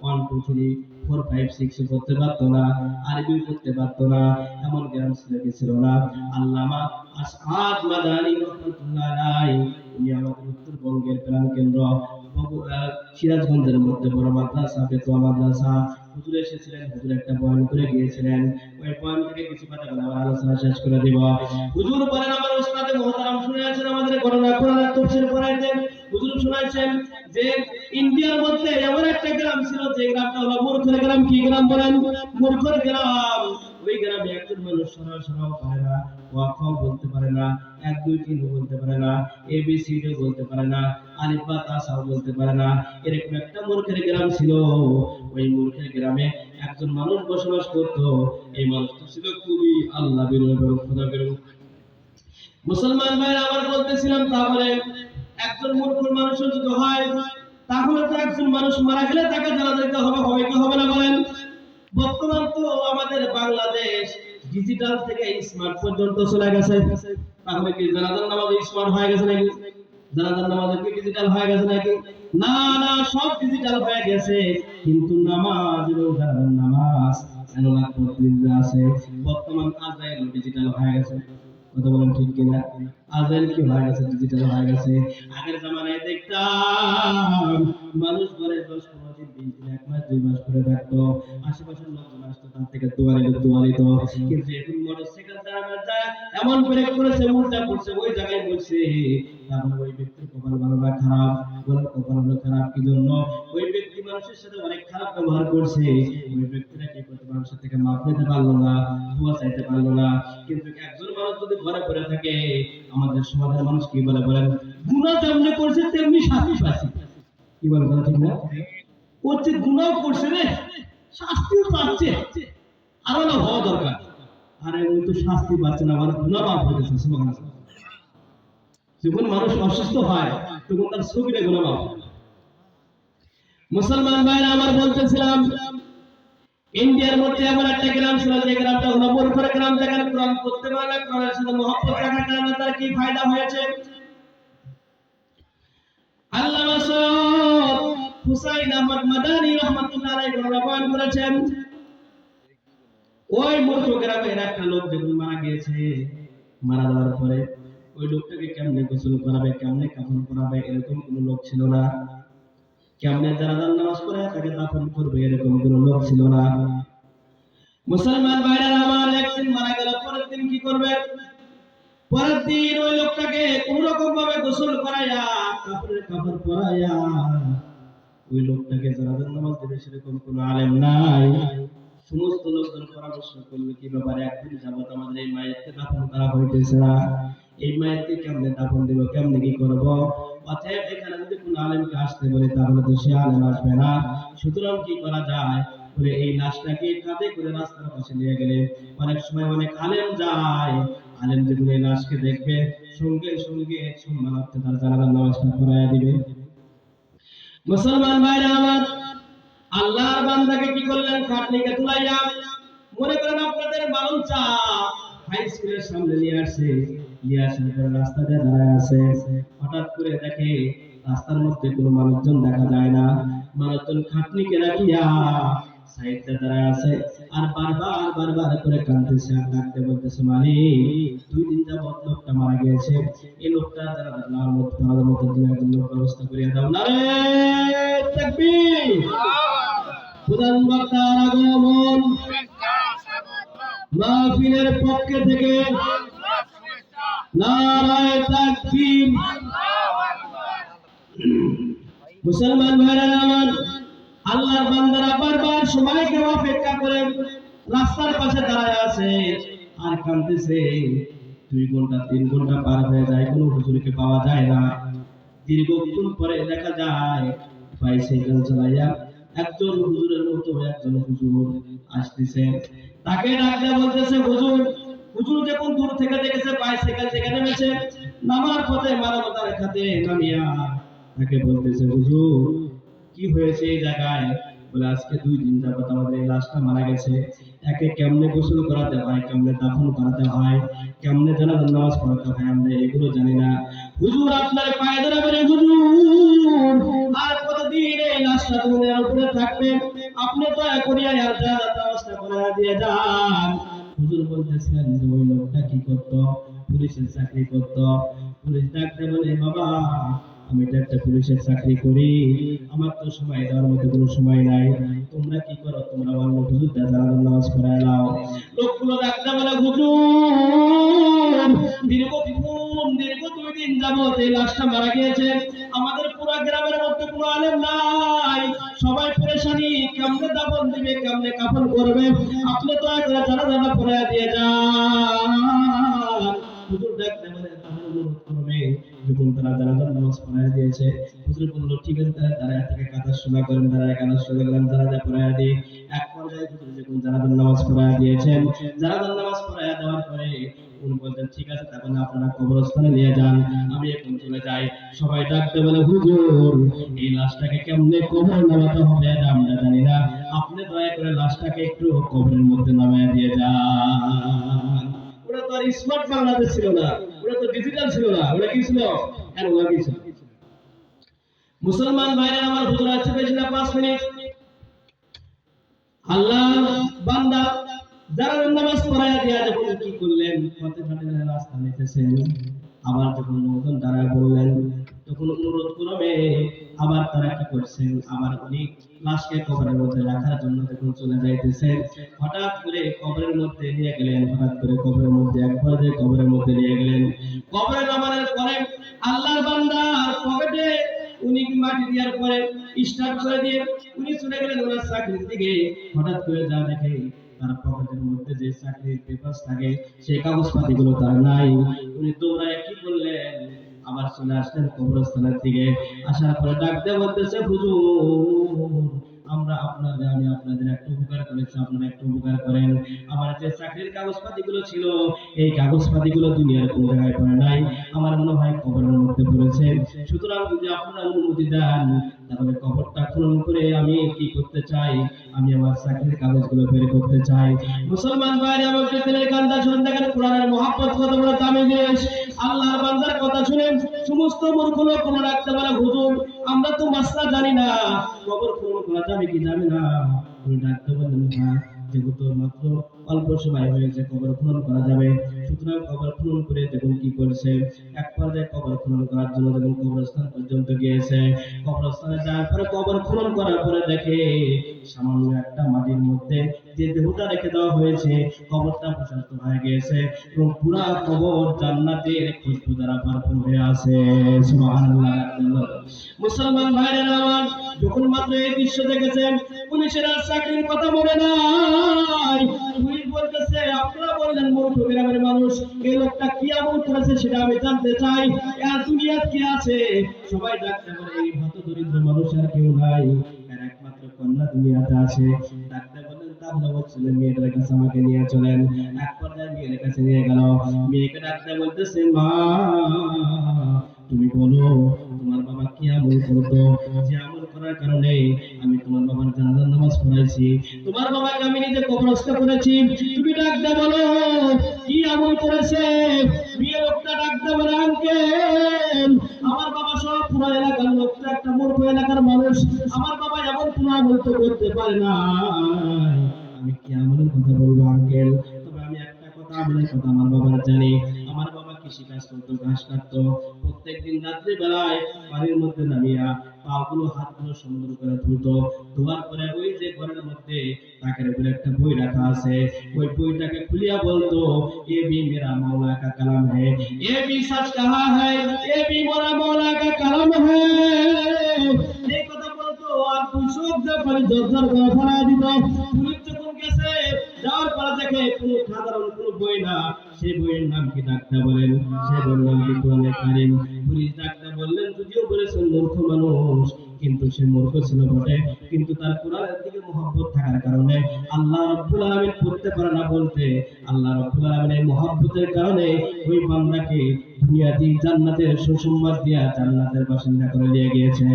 1 2 3 4 5 6 পড়তে পারতো না, আরবি পড়তে পারতো না, এমন গ্রাম ছিল কি ছিল না? আল্লামা আসাদ মাদানী রাহমাতুল্লাহ আলাইহি, উনি আমাদের উত্তরবঙ্গের প্রাণকেন্দ্র সিরাজগঞ্জের মধ্যে বড় মাদ্রাসা, বেতোয়া মাদ্রাসা, হুজুর এসেছিলেন, হুজুর একটা বয়ান করে গিয়েছিলেন, ওই বয়ান থেকে কিছু কথা বলে আমার আলোচনা শেষ করে দিব। হুজুর বলেন, আমার উস্তাদে মুহতারাম শুনে আছেন আমাদের ঘটনা কোরআন তাফসীর পড়াইতেন, হুজুর শোনাইছেন যে ইন্ডিয়ার মধ্যে এমন একটা গ্রাম ছিল যে গ্রামটা হলো মূর্খের গ্রাম। কি গ্রাম বলেন? মূর্খের গ্রাম। ওই গ্রামে একজন মানুষ সরাসরি পারে না, ওয়াকাও বলতে পারে না, 1 2 3 বলতে পারে না, এবিসিডি বলতে পারে না, আলিফ বা তাসাও বলতে পারে না, এরকম একটা মূর্খের গ্রাম ছিল। ওই মূর্খের গ্রামে একজন মানুষ বসবাস করত, এই মানুষটা ছিল খুবই আল্লাহ বিরু এবং খোদা বিরু। মুসলমান ভাইরা আমার বলতেছিলাম, তাহলে একজন মূর্খ মানুষ যদি হয়, তাহলে তো একজন মানুষ মারা গেলে তাকে জানাজা দিতে হবে, হবে কি হবে না বলেন? বর্তমান তো আমাদের বাংলাদেশ ডিজিটাল থেকে স্মার্ট পর্যন্ত চলে গেছে, তাহলে কি জানাজার নামাজ স্মার্ট হয়ে গেছে নাকি? জানাজার নামাজ কি ডিজিটাল হয়ে গেছে নাকি? না না, সব ডিজিটাল হয়ে গেছে, কিন্তু নামাজ এবং জানাজার নামাজ এনালাগ পদ্ধতিতে আছে। বর্তমান আজরাইল ডিজিটাল হয়ে গেছে, কথা বলেন ঠিক কিনা? আজরাইল কি হয়ে গেছে? ডিজিটাল হয়ে গেছে। আগের জামানায় দেখতাম মানুষ ঘরে 10-15 দিন 20 দিন 1 মাস 2 মাস করে থাকতো, আশেপাশের লোকজন আসতো, তার থেকে দোয়ারিত। কিন্তু এখন মোটরসাইকেল চালানোর যায় এমন করে করেছে, উল্টা করছে, ওই জায়গায় বলছে, তারপর ওই ব্যক্তির কপাল ভালো না খারাপ? বলে কপাল ভালো খারাপ কি জন্য? ওই ব্যক্তি মানুষের সাথে অনেক খারাপ ব্যবহার করছে, ওই ব্যক্তিরা কি করতে মানুষের থেকে মাফ নিতে পারলো না, দোয়া চাইতে পারলো না। কিন্তু একজন মানুষ যদি ঘরে পড়ে থাকে, আমাদের সমাজের মানুষ কি বলে বলেন? গুনাহ যেমনি করছে তেমনি শাস্তি পাচ্ছে। কি বলে কথা ঠিক না? করছে, গুনাহ করছে রে, শাস্তিও পাচ্ছে, আরো না হওয়া দরকার। আরে ওই তো শাস্তি পাচ্ছে না, আমার গুনাহ মাফ হয়ে গেছে। সুবহানাল্লাহ। যখন মানুষ অসুস্থ হয় তখন তার সগীরা গুনাহ মাফ হয়। মুসলমান ভাইরা আমার বলতেছিলাম, ইন্ডিয়ার মধ্যে এমন একটা গ্রাম ছিল যে গ্রামটা হলো মূর্খের গ্রাম, যেখানে কোরআন পড়তে পারে না, কোরআনের সাথে মহব্বত রাখার কারণে তার কি ফায়দা হয়েছে? আল্লামা সৈয়দ হুসাইন আহমদ মাদানী রাহমাতুল্লাহ আলাইহি বয়ান করেছেন, ওই মূর্খ গ্রামের একটা লোক যখন মারা গিয়েছে, মারা যাওয়ার পরে ওই লোকটাকে কেমনে গোসল করাবে, কেমনে কাফন পরাবে, এরকম কোনো লোক ছিল না। কেমনে জানাজার নামাজ পড়ে তাকে দাফন করবে, এরকম কোনো লোক ছিল না। মুসলমান ভাইরা আমার, একদিন মারা গেল, পরের দিন কি করবে? পরের দিন ওই লোকটাকে কোন রকম ভাবে গোসল করাইয়া, কাপড় পরাইয়া ওই লোকটাকে জানাজার নামাজ দিবে, সেরকম কোনো আলেম নাই। সমস্ত লোকজন পরামর্শ করলো, কি ব্যাপারে একদিন যাবত আমাদের এই মায়েরকে দাফন করা হইতেছে না, এই মায়েরকে কেমনে দাফন দিব, কেমনে কি করব? অতএব এখানে যদি কোনো আলেমকে আসতে বলে তাহলে তো সে আলেম আসবে না, সুতরাং কি করা যায়? বলে এই লাশটাকে কাঁধে করে রাস্তার পাশে নিয়ে গেলে অনেক সময় অনেক আলেম যায়, আলেম যখন এই লাশকে দেখবে সঙ্গে সঙ্গে সম্মানার্থে তার জানাজার নামাজটা পড়াইয়া দিবে। মুসলমান ভাইরা আমার, আল্লাহর বান্দাকে কি করলেন? খাটনিকে তুলাইয়া, মনে করেন আপনাদের বালুচা হাই স্কুলের সামনে নিয়ে আসছে, নিয়ে আসার পরে রাস্তা দিয়ে দাঁড়ায় আছে, হঠাৎ করে দেখে রাস্তার মধ্যে কোনো মানুষজন দেখা যায় না, মানুষজন খাটনিকে রাখিয়া সাইডে দাঁড়ায় আছে আর বারবার করে কাঁদতেছে আর ডাকতে বলতেছে, মালিক 2 দিন যাবত লোকটা মারা গিয়েছে, এই লোকটা যারা আল্লাহর মত পড়ার মতো তুমি একজন লোক ব্যবস্থা করিয়া দাও। নারে তাকবীর! প্রধান বক্তার আগমন, মাহফিলের পক্ষ থেকে নারায়ে তাকবীর। মুসলমান ভাইরা আমার, আল্লাহর বান্দারা বারবার সময়কে অপেক্ষা করে রাস্তার পাশে দাঁড়ায় আছে আর কাঁদতেছে। 2 ঘন্টা 3 ঘন্টা পার হয়ে যায়, কোনো হুজুরকে পাওয়া যায় না। দীর্ঘক্ষণ পরে দেখা যায় বাইসাইকেল চালাইয়া একজন হুজুরের মতো একজন হুজুর আসতেছে। তাকে ডাকতে বলতেছে, হুজুর। হুজুর যখন দূর থেকে দেখেছে বাইসাইকেল থেকে নেমেছে, নামার পথে মানবতার খাতে নামিয়া তাকে বলতেছে, হুজুর কি হয়েছে এই জায়গায়? বলে, আজকে 2 দিন যাবত আমাদের এই লাশটা মারা গেছে, একে কেমনে গোসল করাতে হয়, কেমনে দাফন করাতে হয়, কেমনে জানাজার নামাজ পড়াতে হয়, আমরা এগুলো জানি না। হুজুর আপনার পায়ে ধরে বলে, হুজুর আর কতদিন এই লাশটা দুনিয়ার উপরে থাকবে? আপনি দয়া করিয়া আর জানাজার নামাজটা পড়া দিয়ে যান। হুজুর বলতেছেন যে ওই লোকটা কি করতো? পুলিশের চাকরি করতো। পুলিশ ডাকতে বলে, বাবা আমি তো একটা পুলিশের চাকরি করি, আমার তো সময় দেওয়ার মতো কোনো সময় নাই, তোমরা কি করো? তোমরা অন্য হুজুরদের জানাজার নামাজ পড়ায় নাও। লোকগুলো ডাকতে বলে, হুজুর দীর্ঘ 2 দিন যাবত এই লাশটা মারা গিয়েছে, আমাদের পুরো গ্রামের মধ্যে কোনো আলেম নাই, সবাই পেরেশানি, কেমনে দাফন দিবে, কেমনে কাফন করবে, আপনি দয়া করে জানাজাটা পড়ায় দিয়ে যান। হুজুর ডাকতে বলে, তাহলে অনুরোধ করবে। যখন তারা জানাজার নামাজ পড়ায় দিয়েছে, হুজুর বলল, ঠিক আছে তারা দাঁড়ায় থেকে কাতার শোনা করেন, দাঁড়ায় কাতার শোনা করেন, জানাজা পড়ায় দিই। এক পর্যায়ে হুজুর যখন জানাজার নামাজ পড়ায় দিয়েছেন, জানাজার নামাজ পড়ায় দেওয়ার পরে উনি বলতেন, ঠিক আছে তাহলে আপনারা কবরস্থানে নিয়ে যান, আমি এখন চলে যাই। সবাই ডাকতে বলে, হুজুর এই লাশটাকে কেমনে কবর নামাতে হবে আমরা জানি না, আপনি দয়া করে লাশটাকে একটু কবরের মধ্যে নামিয়ে দিয়ে যান। ওরা তো আর স্মার্ট বাংলাদেশ ছিল না, ওরা তো ডিজিটাল ছিল না, ওরা কি ছিল? অ্যানালগ ছিল। মুসলমান ভাইরা আমার, হুজুর আছে বেশি না 5 মিনিট। আল্লাহ বান্দা যারা নামাজ পড়ায়া দিয়া যখন কি করলেন, পথে ঘাটে রাস্তা নিতেছেন, আবার যখন লোকজন দাঁড়ায় বললেন, তখন অনুরোধ করবে, আবার তারা কি করছেন, আবার উনি লাশকে কবরের মধ্যে রাখার জন্য যখন চলে যাইতেছেন, হঠাৎ করে কবরের মধ্যে নিয়ে গেলেন, হঠাৎ করে কবরের মধ্যে একবার যে কবরের মধ্যে নিয়ে গেলেন, কবরে নামানোর পরে আল্লাহর বান্দার পকেটে উনি মাটি দেওয়ার পরে স্টার্ট করে দিয়ে উনি চলে গেলেন ওনার চাকরির দিকে। হঠাৎ করে যা দেখে তার পকেটের মধ্যে যে চাকরির পেপার থাকে সেই কাগজপাতি গুলো তার নাই। উনি দৌড়ায় কি করলেন, আবার চলে আসলেন কবরস্থানের দিকে। আসার পরে ডাকতে বলতেছে, হুজুর আমরা আমি আপনাদের একটু উপকার করেছি, আপনারা একটু উপকার করেন। আমার যে চাকরির কাগজপাতি গুলো ছিল, এই কাগজপাতি গুলো দুনিয়ার কোনো জায়গায় পড়ে নাই, আমার মনে হয় কবরের মধ্যে পড়েছে। সুতরাং যদি আপনারা অনুমতি দেন, তাহলে কবরটা খনন করে আমি কি করতে চাই, আমি আমার চাকরির কাগজগুলো বের করতে চাই। মুসলমান ভাইরা আমার দিলের কান্দা শুনে দেখেন, কোরআনের মহব্বত কত বড় দামি জিনিস। আল্লাহর বান্দার কথা শুনে সমস্ত মূর্খ লোক কোনো রাখতে পারে, হুজুর আমরা তো মাসলা জানি না, কবর খনন করা যাবে কি যাবে না? উনি ডাকতে বললেন, হ্যাঁ যেহেতু মাত্র অল্প সময় হয়েছে কবর খনন করা যাবে, সুতরাং কবর খনন করে দেখুন কি করছে। এক পর্যায়ে কবর খনন করার জন্য দেখুন কবরস্থান পর্যন্ত গিয়েছে। কবরস্থানে যাওয়ার পরে কবর খনন করার পরে দেখে সামান্য একটা মাটির মধ্যে যে দেহটা রেখে দেওয়া হয়েছে, কবরটা প্রশস্ত হয়ে গিয়েছে এবং পুরা কবর জান্নাতের খুশবু দ্বারা ভরপুর হয়ে আছে। সুবহানাল্লাহ। মুসলমান ভাইরা আমার, যখন মাত্র এই দৃশ্য দেখেছেন, পুলিশের আর চাকরির কথা মনে নাই। পুলিশ বলতেছে, আপনারা বললেন মূর্খ গ্রামের মানুষ, এই লোকটা কি আমল করেছে সেটা আমি জানতে চাই, আর দুনিয়াতে কি আছে? সবাই ডাকতে পারে, এই হত দরিদ্র মানুষ আর কেউ নাই, এর একমাত্র কন্যা দুনিয়াতে আছে। ডাকতে বলেন, তাহলে বলছিলেন মেয়েটার কাছে আমাকে নিয়ে চলেন। এক পর্যায়ে মেয়ের কাছে নিয়ে গেল। মেয়েকে ডাকতে বলতেছে, মা তুমি বলো তোমার বাবা কি আমল করতো, যে আমল করার কারণে আমি তোমার বাবার জানাজার নামাজ পড়াইছি, তোমার বাবাকে আমি নিজে কবরস্থ করেছি, তুমি ডাকতে বলো কি আমল করেছে? বিয়ে লোকটা ডাকতে বলে, আঙ্কেল আমার বাবা সব পুরো এলাকার লোকটা একটা মূর্খ মতো এলাকার মানুষ আমার বাবা এমন কোনো আমল তো করতে পারে না, আমি কি আমলের কথা বলবো আঙ্কেল? তবে আমি একটা কথা, আমলের কথা আমার বাবার জানি। আমার বাবা কৃষি কাজ করতো, ঘাস কাটতো। প্রত্যেকদিন রাত্রি বেলায় বাড়ির মধ্যে নামিয়া পাগুলো হাতগুলো সুন্দর করে ধুতো। ধোয়ার পরে ওই যে ঘরের মধ্যে তাকের উপরে একটা বই রাখা আছে, ওই বইটাকে খুলিয়া বলতো, এ বি মেরা মৌলা কা কালাম হ্যায়, এ বি সচ কাহা হ্যায়, এ বি মোরা মৌলা কা কালাম হ্যায়। এই কথা বলতো আর তুই সব ব্যাপারে জর্জর করে ফেলা দিত। পুলিশ যখন গেছে, যাওয়ার পরে দেখে কোনো সাধারণ কোনো বই না, সেই বইয়ের নাম কি ডাক্তার বলেন, সেই বইয়ের নাম কি কোরআনে কারীম। পুলিশ ডাক্তার বললেন, যদিও বলেছেন মূর্খ মানুষ, কিন্তু সে মূর্খ ছিল বটে, কিন্তু তার কোরআনের দিকে মহব্বত থাকার কারণে আল্লাহ রাব্বুল আলামিন পড়তে পারে না বলতে, আল্লাহ রাব্বুল আলামিনের মহব্বতের কারণে ওই বান্দাকে দুনিয়াতে জান্নাতের সুসংবাদ দিয়া জান্নাতের বাসিন্দা করে নিয়ে গিয়েছে।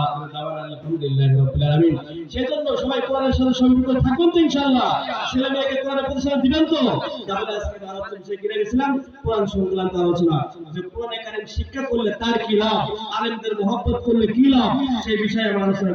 আলহামদুলিল্লাহি রাব্বিল আলামিন। সেজন্য সবাই কোরআনের সাথে সম্পৃক্ত থাকুন তো ইনশাআল্লাহ। ছেলে মেয়েকে কোরআনের প্রতিষ্ঠান দিবেন তো? তাহলে আজকে আলোচনা শেষে গিয়ে গেছিলাম কোরআন সংক্রান্ত আলোচনা, যে কোরআনে কারীম শিক্ষা করলে তার কি লাভ, আলেমদের মহব্বত করলে কি লাভ, সেই বিষয়ে আমরা আলোচনা